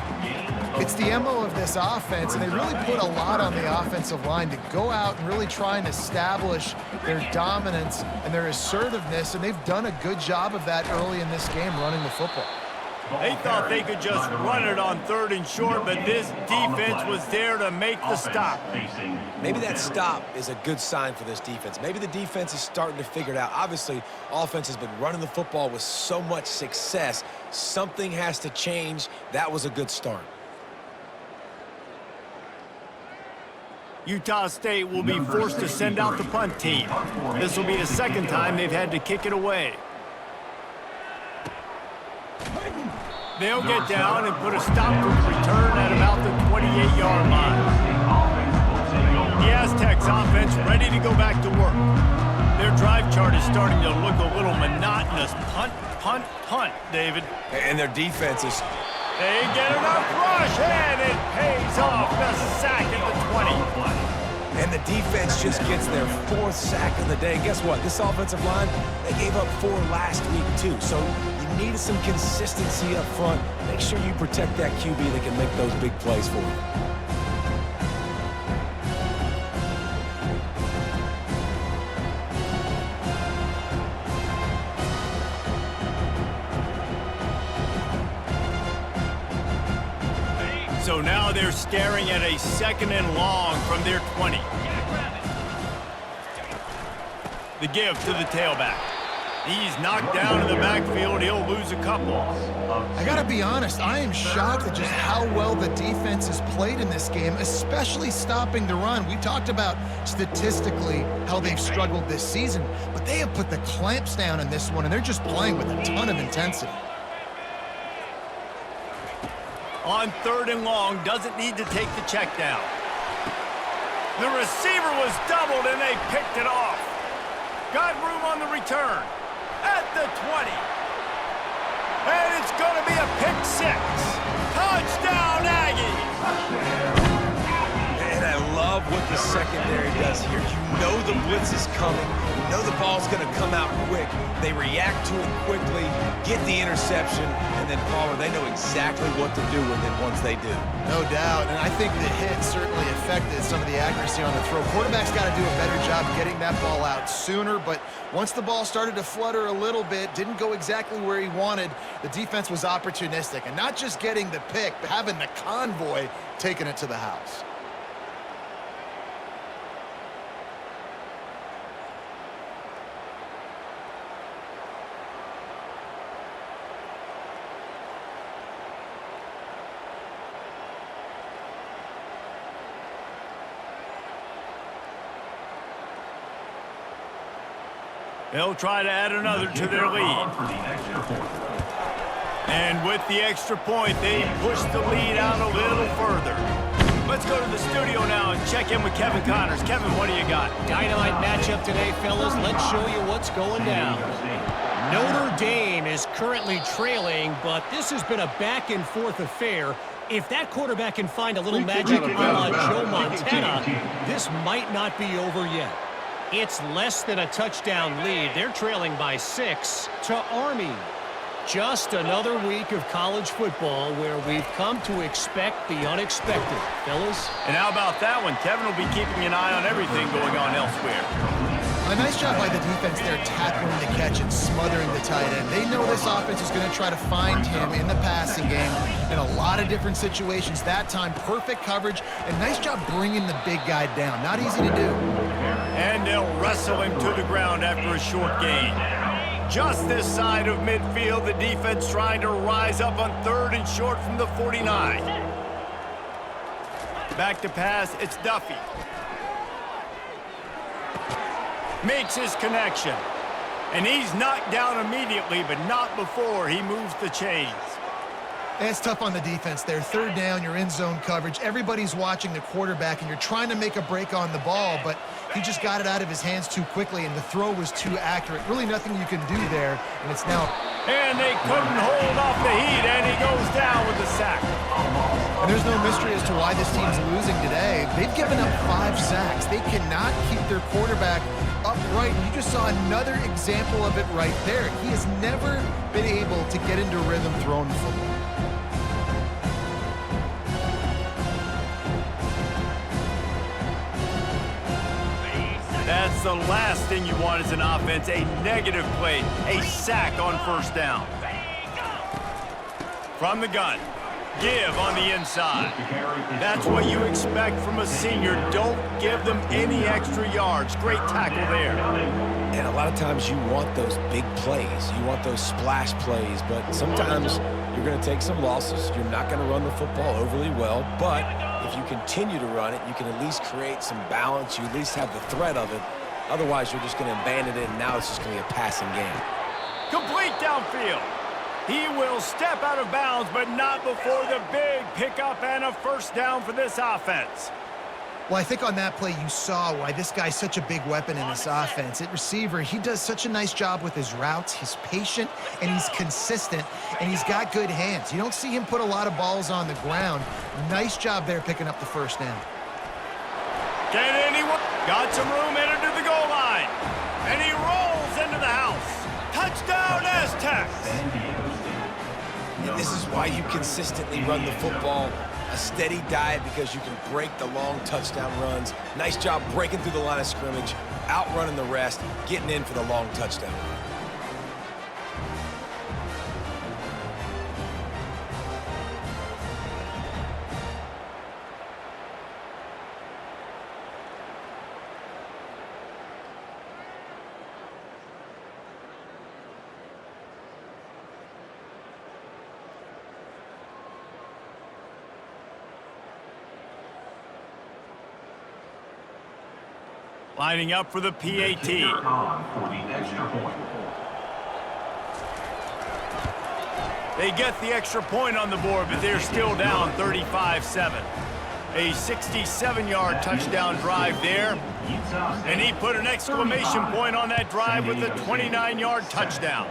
It's the MO of this offense, and they really put a lot on the offensive line to go out and really try and establish their dominance and their assertiveness, and they've done a good job of that early in this game running the football. They thought they could just run it on 3rd and short, but this defense was there to make the stop. Maybe that stop is a good sign for this defense. Maybe the defense is starting to figure it out. Obviously, offense has been running the football with so much success. Something has to change. That was a good start. Utah State will be forced to send out the punt team. This will be the 2nd time they've had to kick it away. They'll get down and put a stop to the return at about the 28-yard line. The Aztecs offense ready to go back to work. Their drive chart is starting to look a little monotonous. Punt, punt, punt, David. And their defense is... They get enough rush, and it pays off. The sack at the 20. And the defense just gets their 4th sack of the day. Guess what? This offensive line, they gave up 4 last week, too. So you needed some consistency up front. Make sure you protect that QB that can make those big plays for you. So now they're staring at a 2nd and long from their 20. The give to the tailback. He's knocked down in the backfield. He'll lose a couple. I gotta be honest, I am shocked at just how well the defense has played in this game, especially stopping the run. We talked about statistically how they've struggled this season, but they have put the clamps down in this one, and they're just playing with a ton of intensity. On 3rd and long, doesn't need to take the check down. The receiver was doubled, and they picked it off. Got room on the return at the 20. And it's going to be a pick six. Touchdown, Aggies! And I love what the secondary does here. You know the blitz is coming. You know the ball's going to come out quick. They react to it quickly, get the interception, and then Palmer, they know exactly what to do with it once they do. No doubt, and I think the hit certainly affected some of the accuracy on the throw. Quarterback's got to do a better job getting that ball out sooner, but once the ball started to flutter a little bit, didn't go exactly where he wanted, the defense was opportunistic. And not just getting the pick, but having the convoy taking it to the house. They'll try to add another to their lead. And with the extra point, they push the lead out a little further. Let's go to the studio now and check in with Kevin Connors. Kevin, what do you got? Dynamite matchup today, fellas. Let's show you what's going down. Notre Dame is currently trailing, but this has been a back-and-forth affair. If that quarterback can find a little magic a la Joe Montana, this might not be over yet. It's less than a touchdown lead. They're trailing by 6 to Army. Just another week of college football where we've come to expect the unexpected, fellas. And how about that one? Kevin will be keeping an eye on everything going on elsewhere. A nice job by the defense there, tackling the catch and smothering the tight end. They know this offense is going to try to find him in the passing game in a lot of different situations. That time, perfect coverage, and nice job bringing the big guy down. Not easy to do. And they'll wrestle him to the ground after a short gain. Just this side of midfield, the defense trying to rise up on 3rd and short from the 49. Back to pass, it's Duffy. Makes his connection. And he's knocked down immediately, but not before he moves the chains. And it's tough on the defense there. 3rd down, you're in zone coverage. Everybody's watching the quarterback, and you're trying to make a break on the ball, but he just got it out of his hands too quickly, and the throw was too accurate. Really nothing you can do there, and it's now... And they couldn't hold off the heat, and he goes down with the sack. And there's no mystery as to why this team's losing today. They've given up 5 sacks. They cannot keep their quarterback upright. You just saw another example of it right there. He has never been able to get into rhythm throwing the football. That's the last thing you want as an offense, a negative play, a sack on 1st down. From the gun, give on the inside. That's what you expect from a senior. Don't give them any extra yards. Great tackle there. And a lot of times you want those big plays. You want those splash plays, but sometimes you're going to take some losses. You're not going to run the football overly well, but if you continue to run it, you can at least create some balance. You at least have the threat of it. Otherwise, you're just going to abandon it, and now it's just going to be a passing game. Complete downfield. He will step out of bounds, but not before the big pickup and a 1st down for this offense. Well, I think on that play you saw why this guy's such a big weapon in this offense. At receiver, he does such a nice job with his routes. He's patient, and he's consistent, and he's got good hands. You don't see him put a lot of balls on the ground. Nice job there picking up the 1st down. Can anyone? Got some room headed to the goal line. And he rolls into the house. Touchdown, Aztecs! And this is why you consistently run the football. A steady diet because you can break the long touchdown runs. Nice job breaking through the line of scrimmage, outrunning the rest, getting in for the long touchdown run. Lining up for the PAT. For the extra point. They get the extra point on the board, but they're still down 35-7. A 67-yard touchdown drive there. And he put an exclamation point on that drive with a 29-yard touchdown.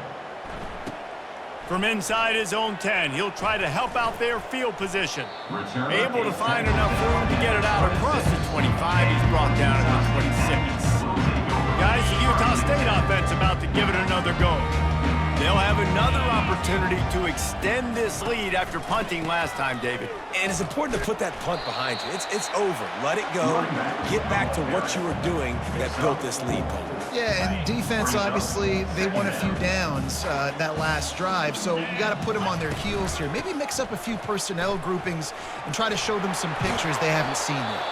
From inside his own 10, he'll try to help out their field position. Return Able to is find set. enough room to get it out across the 25. He's brought down at the 26. Guys, the Utah State offense about to give it another go. They'll have another opportunity to extend this lead after punting last time, David. And it's important to put that punt behind you. It's over. Let it go. Get back to what you were doing that built this lead, Paul. Yeah, and defense, obviously, they won a few downs that last drive, so you got to put them on their heels here. Maybe mix up a few personnel groupings and try to show them some pictures they haven't seen yet.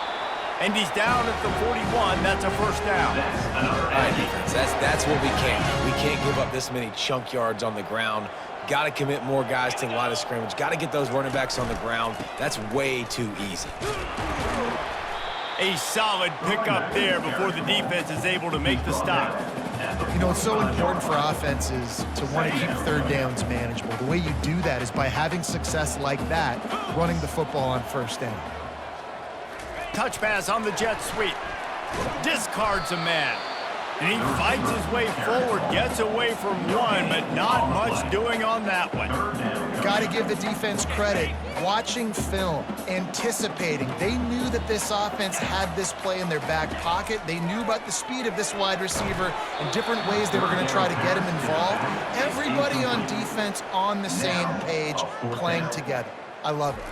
And he's down at the 41. That's a first down. All right, defense, that's what we can't do. We can't give up this many chunk yards on the ground. Got to commit more guys to the line of scrimmage. Got to get those running backs on the ground. That's way too easy. A solid pickup there before the defense is able to make the stop. You know, it's so important for offenses to want to keep third downs manageable. The way you do that is by having success like that, running the football on first down. Touch pass on the jet sweep. Discards a man. And he fights his way forward, gets away from one, but not much doing on that one. Got to give the defense credit. Watching film, anticipating. They knew that this offense had this play in their back pocket. They knew about the speed of this wide receiver and different ways they were going to try to get him involved. Everybody on defense on the same page, playing together. I love it.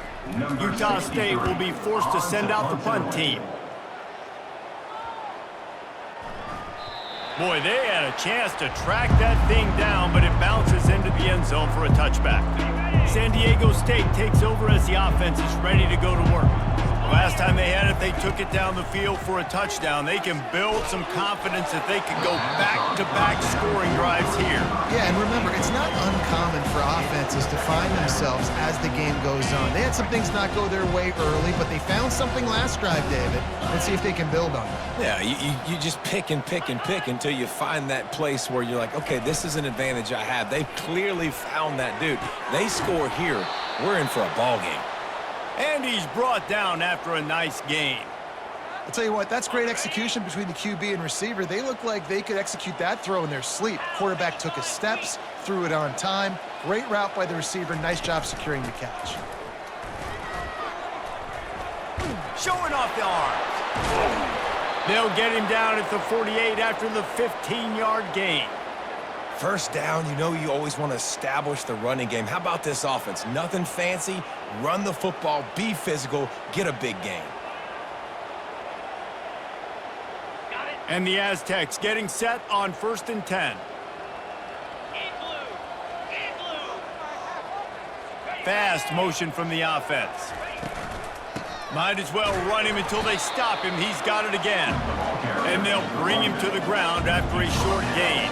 Utah State will be forced to send out the punt team. Boy, they had a chance to track that thing down, but it bounces into the end zone for a touchback. San Diego State takes over as the offense is ready to go to work. Last time they had it, they took it down the field for a touchdown. They can build some confidence that they can go back-to-back scoring drives here. Yeah, and remember, it's not uncommon for offenses to find themselves as the game goes on. They had some things not go their way early, but they found something last drive, David. Let's see if they can build on it. Yeah, you just pick and pick and pick until you find that place where you're like, okay, this is an advantage I have. They clearly found that dude. They score here, we're in for a ball game. And he's brought down after a nice gain. I'll tell you what, that's great execution between the QB and receiver. They look like they could execute that throw in their sleep. Quarterback took his steps, threw it on time. Great route by the receiver. Nice job securing the catch. Showing off the arms. They'll get him down at the 48 after the 15-yard gain. First down, you know you always want to establish the running game. How about this offense? Nothing fancy. Run the football, be physical, get a big gain. And the Aztecs getting set on 1st and 10. Fast motion from the offense. Might as well run him until they stop him. He's got it again. And they'll bring him to the ground after a short gain.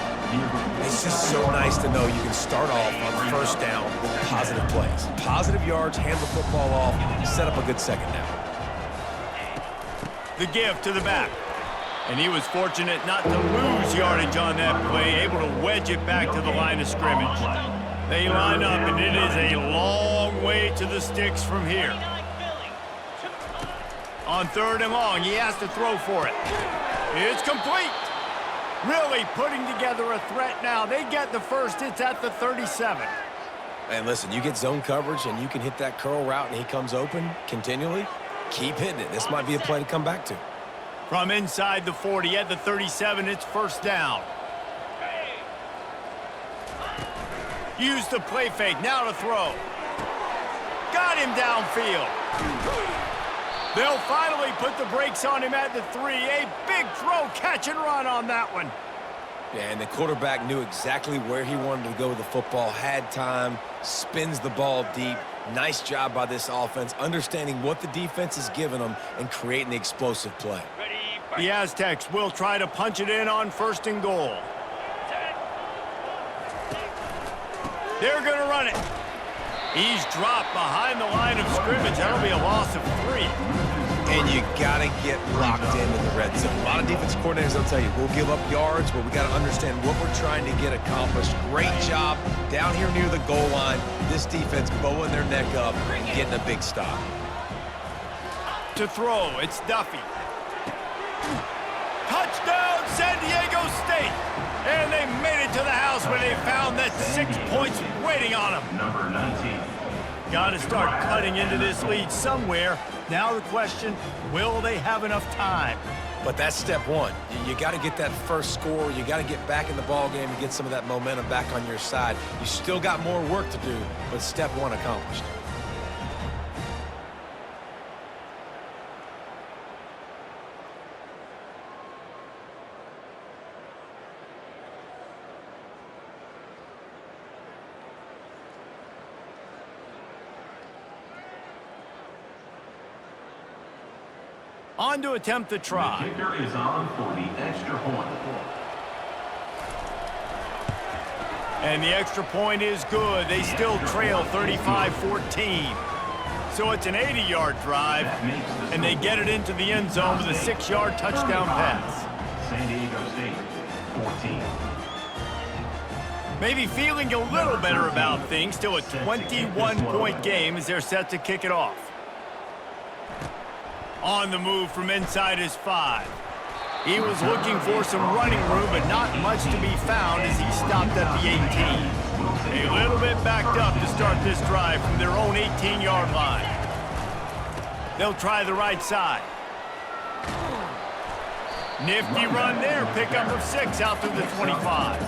It's just so nice to know you can start off on first down with positive plays. Positive yards, hand the football off, set up a good second down. The give to the back. And he was fortunate not to lose yardage on that play, able to wedge it back to the line of scrimmage. They line up, and it is a long way to the sticks from here. On 3rd and long, he has to throw for it. It's complete. Really putting together a threat now. They get the first. It's at the 37. And listen, you get zone coverage and you can hit that curl route and he comes open continually. Keep hitting it. This might be a play to come back to. From inside the 40 at the 37, it's first down. Use the play fake. Now to throw. Got him downfield. They'll finally put the brakes on him at the 3. A big throw, catch and run on that one. Yeah, and the quarterback knew exactly where he wanted to go with the football, had time, spins the ball deep. Nice job by this offense, understanding what the defense is giving them and creating the explosive play. The Aztecs will try to punch it in on 1st and goal. They're going to run it. He's dropped behind the line of scrimmage. That'll be a loss of 3. And you got to get locked into the red zone. A lot of defense coordinators will tell you, we'll give up yards, but we got to understand what we're trying to get accomplished. Great job down here near the goal line. This defense bowing their neck up and getting a big stop. To throw, it's Duffy. Touchdown, San Diego State. And they made it to the house where they found that 6 points waiting on them. Number 19. Got to start cutting into this lead somewhere. Now the question, will they have enough time? But that's step one. You got to get that first score. You got to get back in the ball game and get some of that momentum back on your side. You still got more work to do, but step one accomplished. On to attempt the The try. kicker is on for the extra point. And the extra point is good. They still trail 35-14. So it's an 80-yard drive, and they get it into the end zone with a 6-yard touchdown pass. San Diego State, 14. Maybe feeling a little better about things. Still a 21-point game as they're set to kick it off. On the move from inside his 5. He was looking for some running room, but not much to be found as he stopped at the 18. A little bit backed up to start this drive from their own 18-yard line. They'll try the right side. Nifty run there. Pickup of 6 out to the 25.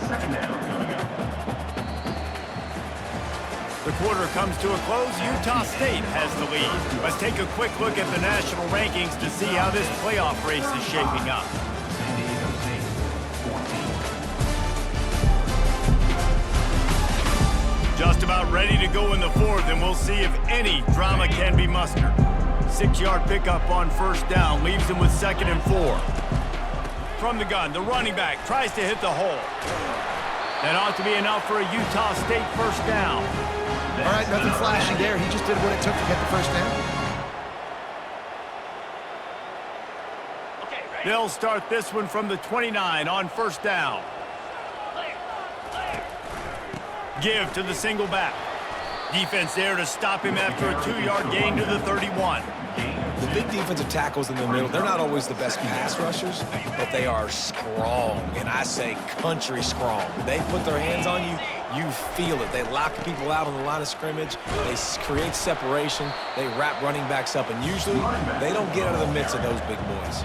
Second down coming up. The quarter comes to a close. Utah State has the lead. Let's take a quick look at the national rankings to see how this playoff race is shaping up. San Diego State, 14. Just about ready to go in the fourth, and we'll see if any drama can be mustered. 6-yard pickup on first down leaves them with 2nd and 4. From the gun, the running back tries to hit the hole. That ought to be enough for a Utah State first down. All right, nothing flashy there. He just did what it took to get the first down. They'll start this one from the 29 on first down. Give to the single back. Defense there to stop him after a 2-yard gain to the 31. The big defensive tackles in the middle, they're not always the best pass rushers, but they are strong, and I say country strong. When they put their hands on you, you feel it. They lock people out on the line of scrimmage. They create separation. They wrap running backs up, and usually they don't get out of the midst of those big boys.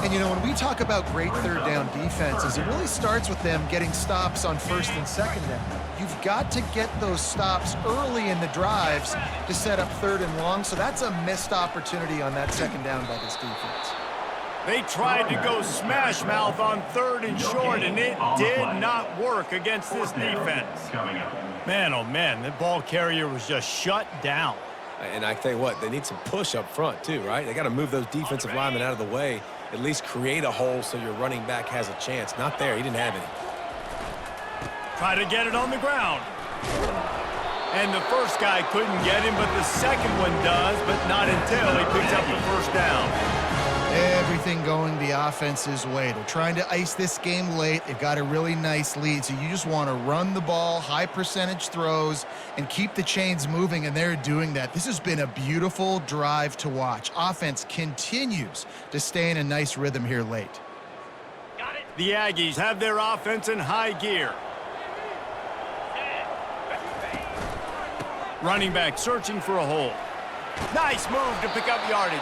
And, you know, when we talk about great third down defenses, it really starts with them getting stops on first and second down. You've got to get those stops early in the drives to set up third and long, so that's a missed opportunity on that second down by this defense. They tried to go smash mouth on 3rd and short, and it did not work against this defense. Man, oh man, the ball carrier was just shut down. And I tell you what, they need some push up front too, right? They got to move those defensive linemen out of the way, at least create a hole so your running back has a chance. Not there, he didn't have any. Try to get it on the ground. And the first guy couldn't get him, but the second one does, but not until he picks up the first down. Everything going the offense's way. They're trying to ice this game late. They've got a really nice lead, so you just want to run the ball, high percentage throws, and keep the chains moving, and they're doing that. This has been a beautiful drive to watch. Offense continues to stay in a nice rhythm here late. The Aggies have their offense in high gear. Running back searching for a hole. Nice move to pick up yardage.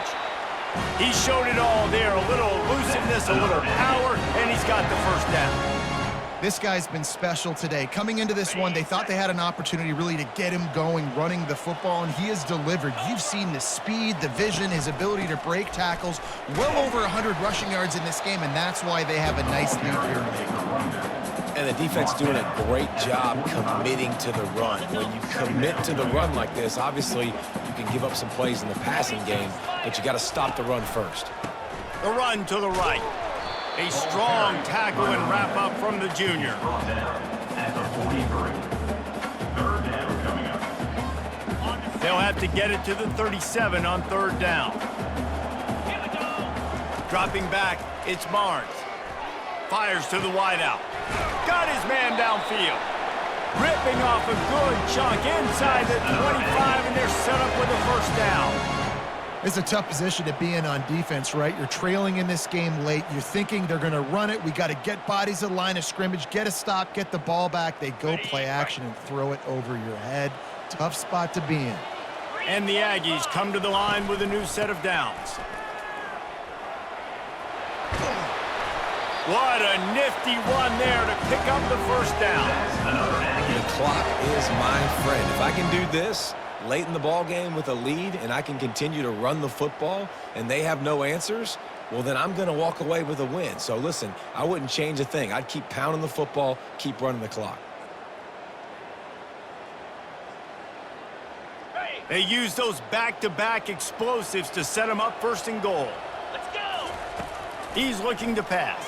He showed it all there. A little elusiveness, a little power, and he's got the first down. This guy's been special today. Coming into this one, they thought they had an opportunity really to get him going, running the football, and he has delivered. You've seen the speed, the vision, his ability to break tackles. Well over 100 rushing yards in this game, and that's why they have a nice lead here. And the defense doing a great job committing to the run. When you commit to the run like this, obviously you can give up some plays in the passing game, but you got to stop the run first. The run to the right. A strong tackle and wrap up from the junior. Brought down at the 43. Third down coming up. They'll have to get it to the 37 on 3rd down. Dropping back, it's Barnes. Fires to the wideout. Got his man downfield. Ripping off a good chunk inside the 25, and they're set up with a first down. It's a tough position to be in on defense, right? You're trailing in this game late. You're thinking they're going to run it. We got to get bodies at the line of scrimmage, get a stop, get the ball back. They go play action and throw it over your head. Tough spot to be in. And the Aggies come to the line with a new set of downs. What a nifty run there to pick up the first down. The clock is my friend. If I can do this late in the ball game with a lead and I can continue to run the football and they have no answers, well, then I'm going to walk away with a win. So listen, I wouldn't change a thing. I'd keep pounding the football, keep running the clock. They use those back-to-back explosives to set him up first and goal. Let's go! He's looking to pass.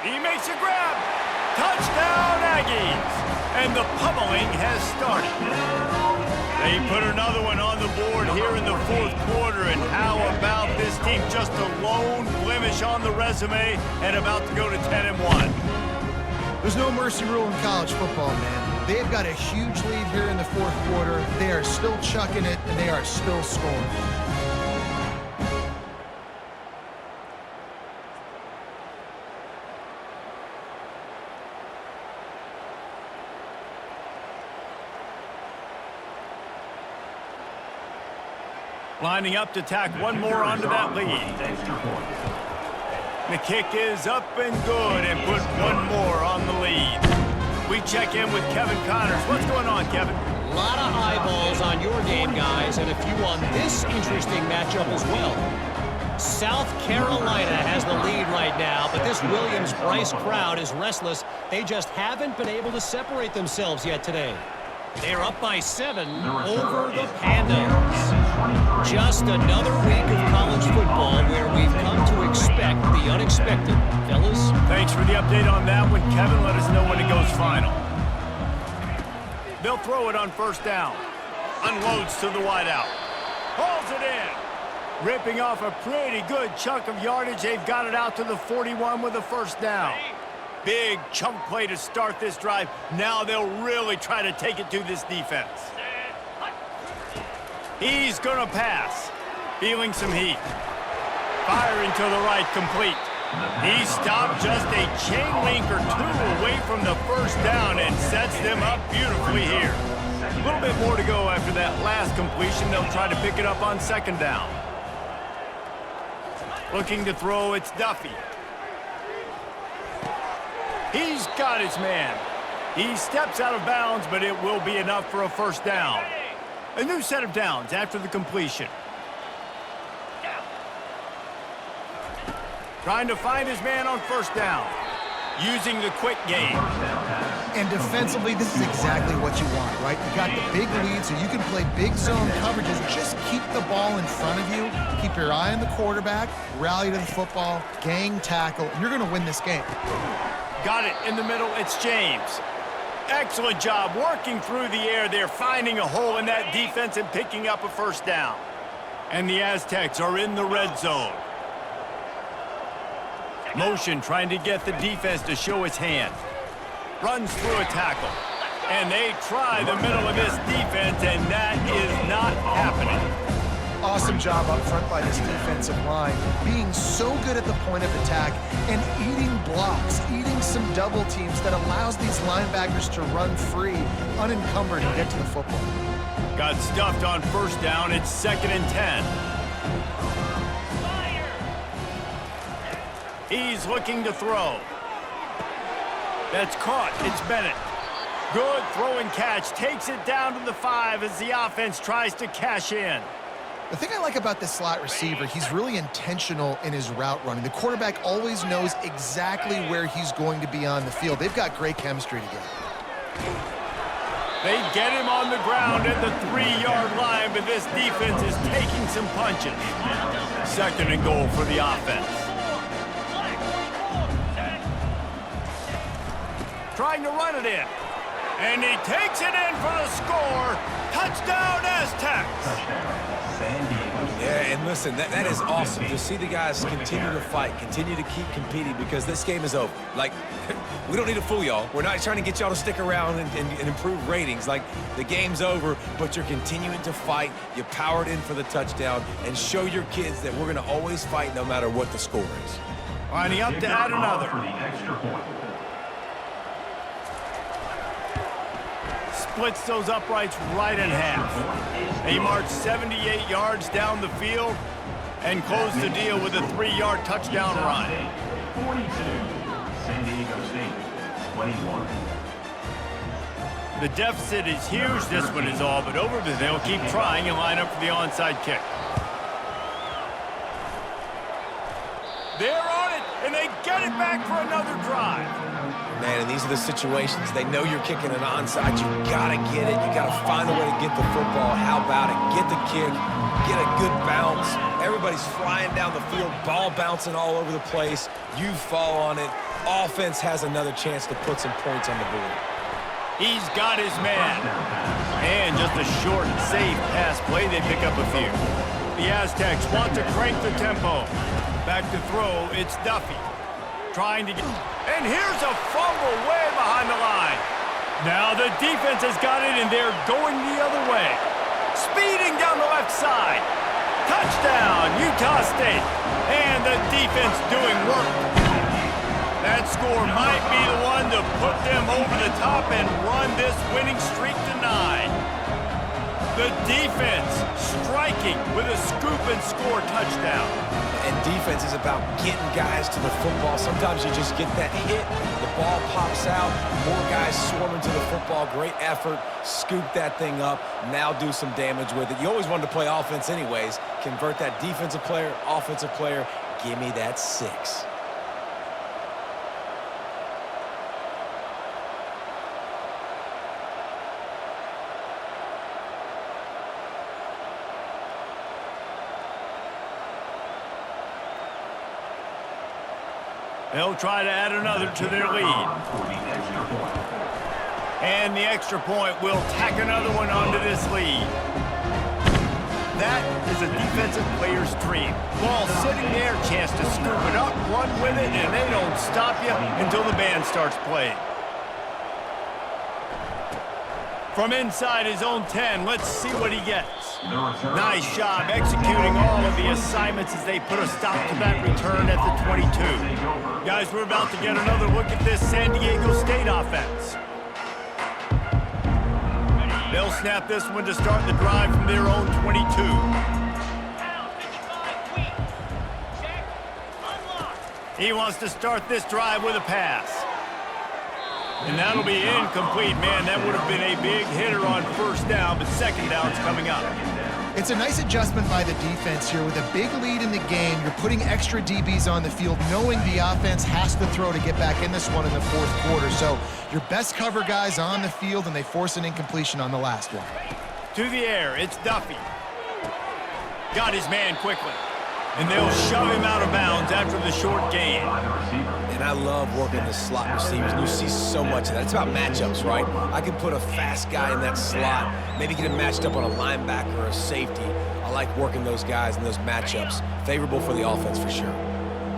He makes a grab. Touchdown, Aggies! And the pummeling has started. They put another one on the board here in the fourth quarter, and how about this team? Just a lone blemish on the resume and about to go to 10-1. There's no mercy rule in college football, man. They've got a huge lead here in the fourth quarter. They are still chucking it, and they are still scoring. Lining up to tack one more onto that lead. Extra point. The kick is up and good and put one more on the lead. We check in with Kevin Connors. What's going on, Kevin? A lot of eyeballs on your game, guys, and a few on this interesting matchup as well. South Carolina has the lead right now, but this Williams-Brice crowd is restless. They just haven't been able to separate themselves yet today. They're up by 7 over the Pandas. Just another week of college football where we've come to expect the unexpected. Fellas? Thanks for the update on that one, Kevin. Let us know when it goes final. They'll throw it on first down. Unloads to the wideout. Hauls it in. Ripping off a pretty good chunk of yardage. They've got it out to the 41 with a first down. Big chunk play to start this drive. Now they'll really try to take it to this defense. He's going to pass. Feeling some heat. Firing to the right, complete. He stopped just a chain link or two away from the first down and sets them up beautifully here. A little bit more to go after that last completion. They'll try to pick it up on second down. Looking to throw, it's Duffy. He's got his man. He steps out of bounds, but it will be enough for a first down. A new set of downs after the completion. Trying to find his man on first down. Using the quick game. And defensively, this is exactly what you want, right? You got the big lead, so you can play big zone coverages. Just keep the ball in front of you. Keep your eye on the quarterback. Rally to the football. Gang tackle. And you're going to win this game. Got it in the middle. It's James. Excellent job working through the air there, finding a hole in that defense and picking up a first down. And the Aztecs are in the red zone. Motion trying to get the defense to show its hand. Runs through a tackle. And they try the middle of this defense, and that is not happening. Awesome job up front by this defensive line. Being so good at the point of attack and eating blocks, eating some double teams that allows these linebackers to run free, unencumbered, and get to the football. Got stuffed on first down. It's 2nd and 10. He's looking to throw. That's caught. It's Bennett. Good throw and catch. Takes it down to the 5 as the offense tries to cash in. The thing I like about this slot receiver, he's really intentional in his route running. The quarterback always knows exactly where he's going to be on the field. They've got great chemistry together. They get him on the ground at the 3-yard line, but this defense is taking some punches. 2nd and goal for the offense. Trying to run it in. And he takes it in for the score. Touchdown, Aztecs. Yeah, and listen, that is awesome to see the guys continue to fight, continue to keep competing, because this game is over. Like, we don't need to fool y'all. We're not trying to get y'all to stick around and improve ratings. Like, the game's over, but you're continuing to fight. You powered in for the touchdown, and show your kids that we're going to always fight no matter what the score is. Lining up to add another. For the extra point. Splits those uprights right in half. They march 78 yards down the field and close the deal with a 3-yard touchdown run. 42, San Diego State, 21. The deficit is huge. This one is all but over, but they'll keep trying and line up for the onside kick. They're on it, and they get it back for another drive. Man, and these are the situations. They know you're kicking an onside. You gotta get it. You gotta find a way to get the football. How about it? Get the kick. Get a good bounce. Everybody's flying down the field. Ball bouncing all over the place. You fall on it. Offense has another chance to put some points on the board. He's got his man. And just a short, safe pass play. They pick up a few. The Aztecs want to crank the tempo. Back to throw. It's Duffy. Trying to get... And here's a fumble way behind the line. Now the defense has got it, and they're going the other way. Speeding down the left side. Touchdown, Utah State. And the defense doing work. That score might be the one to put them over the top and run this winning streak to 9. The defense striking with a scoop and score touchdown. And defense is about getting guys to the football. Sometimes you just get that hit, the ball pops out, more guys swarming to the football. Great effort, scoop that thing up, now do some damage with it. You always wanted to play offense anyways. Convert that defensive player, offensive player, give me that 6. They'll try to add another to their lead. And the extra point will tack another one onto this lead. That is a defensive player's dream. Ball sitting there, chance to scoop it up, run with it, and they don't stop you until the band starts playing. From inside his own 10, let's see what he gets. Nice job executing all of the assignments as they put a stop to that return at the 22. Guys, we're about to get another look at this San Diego State offense. They'll snap this one to start the drive from their own 22. He wants to start this drive with a pass. And that'll be incomplete. Man, that would have been a big hitter on first down, but second down's coming up. It's a nice adjustment by the defense here. With a big lead in the game, you're putting extra DBs on the field, knowing the offense has to throw to get back in this one in the fourth quarter. So your best cover guys on the field, and they force an incompletion on the last one. To the air, it's Duffy. Got his man quickly. And they'll shove him out of bounds after the short gain. And I love working the slot receivers. And you see so much of that. It's about matchups, right? I can put a fast guy in that slot, maybe get him matched up on a linebacker or a safety. I like working those guys in those matchups. Favorable for the offense for sure.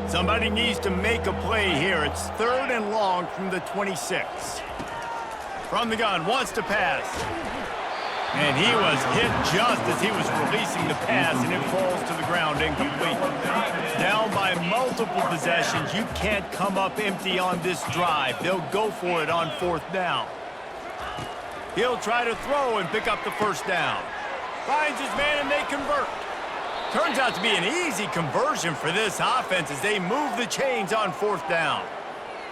Somebody needs to make a play here. It's 3rd and long from the 26. From the gun, wants to pass. And he was hit just as he was releasing the pass, and it falls to the ground incomplete. Down by multiple possessions, you can't come up empty on this drive. They'll go for it on 4th down. He'll try to throw and pick up the first down. Finds his man, and they convert. Turns out to be an easy conversion for this offense as they move the chains on 4th down.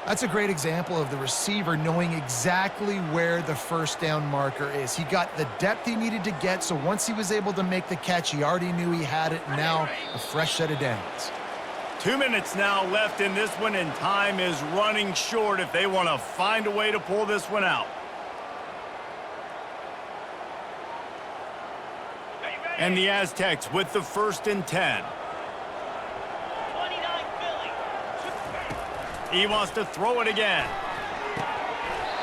That's a great example of the receiver knowing exactly where the first down marker is. He got the depth he needed to get, so once he was able to make the catch, he already knew he had it. Now a fresh set of downs. 2 minutes now left in this one, and time is running short if they want to find a way to pull this one out. And the Aztecs with the 1st and 10. He wants to throw it again.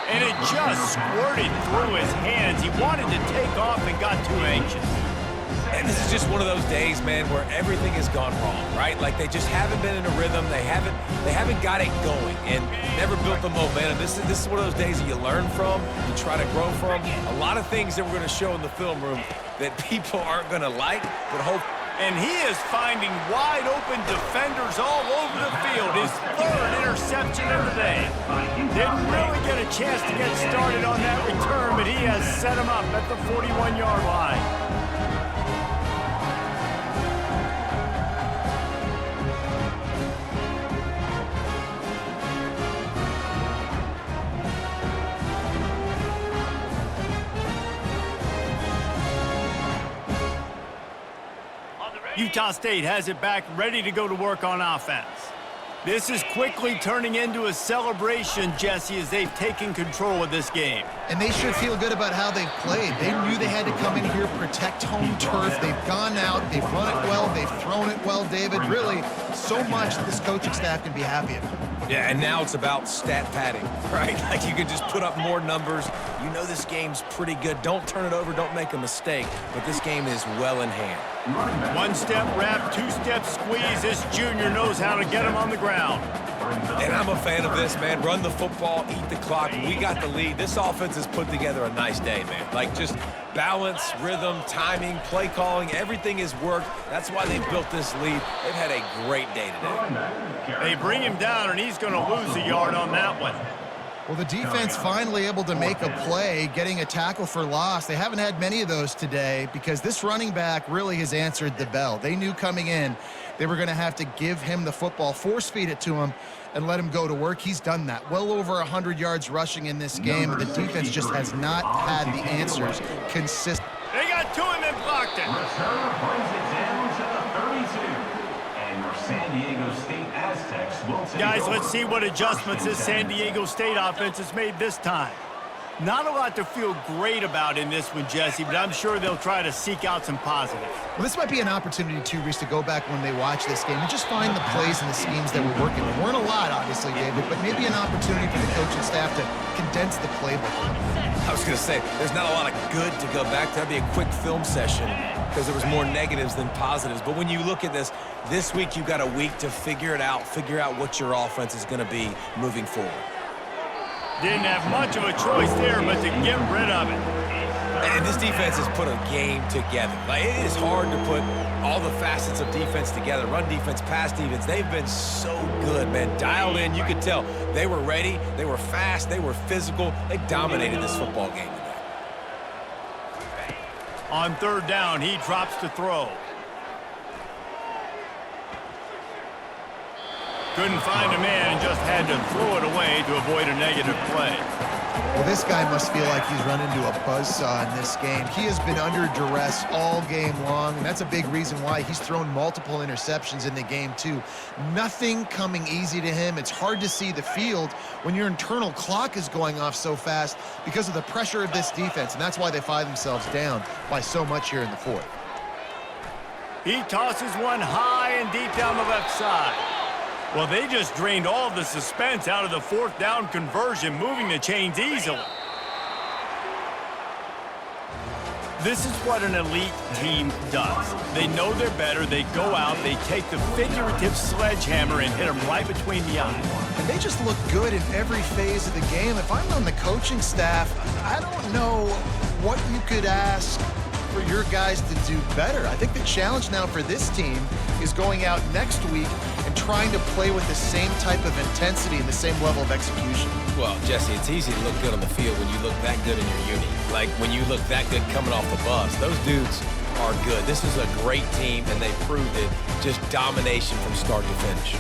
And it just squirted through his hands. He wanted to take off and got too anxious. And this is just one of those days, man, where everything has gone wrong, right? Like they just haven't been in a rhythm. They haven't got it going and never built the momentum. This is one of those days that you learn from, you try to grow from. A lot of things that we're going to show in the film room that people aren't going to like, but hope. And he is finding wide open defenders all over the field. His third interception of the day. Didn't really get a chance to get started on that return, but he has set him up at the 41-yard line. Utah State has it back, ready to go to work on offense. This is quickly turning into a celebration, Jesse, as they've taken control of this game. And they should feel good about how they've played. They knew they had to come in here, protect home turf. They've gone out, they've run it well, they've thrown it well, David. Really, so much that this coaching staff can be happy about. Yeah, and now it's about stat padding, right? Like you can just put up more numbers. You know this game's pretty good. Don't turn it over, don't make a mistake, but this game is well in hand. One-step wrap, two-step squeeze. This junior knows how to get him on the ground. And I'm a fan of this, man. Run the football, eat the clock. We got the lead. This offense has put together a nice day, man. Like just balance, rhythm, timing, play calling, everything has worked. That's why they've built this lead. They've had a great day today. They bring him down, and he's going to lose a yard on that one. Well, the defense finally able to make a play, getting a tackle for loss. They haven't had many of those today because this running back really has answered the bell. They knew coming in they were going to have to give him the football, force-feed it to him, and let him go to work. He's done that. Well over 100 yards rushing in this game. The defense just has not had the answers consistent. They got to him and blocked it. Return brings it down to the 32. And your San Diego State Aztecs will take Guys, over. let's see what adjustments this San Diego State offense has made this time. Not a lot to feel great about in this one, Jesse, but I'm sure they'll try to seek out some positives. Well, this might be an opportunity, too, Reese, to go back when they watch this game and just find the plays and the schemes that were working. There weren't a lot, obviously, David, but maybe an opportunity for the coaching staff to condense the playbook a little bit. I was going to say, there's not a lot of good to go back to. That'd be a quick film session because there was more negatives than positives. But when you look at this week you've got a week to figure it out, figure out what your offense is going to be moving forward. Didn't have much of a choice there, but to get rid of it. And this defense has put a game together. Like, it is hard to put all the facets of defense together. Run defense, pass defense. They've been so good, man. Dialed in. You could tell they were ready. They were fast. They were physical. They dominated this football game today. On third down, he drops to throw. Couldn't find a man and just had to throw it away to avoid a negative play. Well, this guy must feel like he's run into a buzzsaw in this game. He has been under duress all game long, and that's a big reason why he's thrown multiple interceptions in the game, too. Nothing coming easy to him. It's hard to see the field when your internal clock is going off so fast because of the pressure of this defense, and that's why they find themselves down by so much here in the fourth. He tosses one high and deep down the left side. Well, they just drained all of the suspense out of the fourth down conversion, moving the chains easily. This is what an elite team does. They know they're better. They go out, they take the figurative sledgehammer and hit them right between the eyes. And they just look good in every phase of the game. If I'm on the coaching staff, I don't know what you could ask for your guys to do better. I think the challenge now for this team is going out next week and trying to play with the same type of intensity and the same level of execution. Well, Jesse, it's easy to look good on the field when you look that good in your uni. Like when you look that good coming off the bus. Those dudes are good. This is a great team, and they proved it. Just domination from start to finish.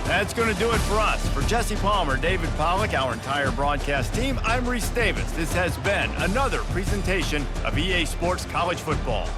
That's going to do it for us. For Jesse Palmer, David Pollack, our entire broadcast team, I'm Reese Davis. This has been another presentation of EA Sports College Football.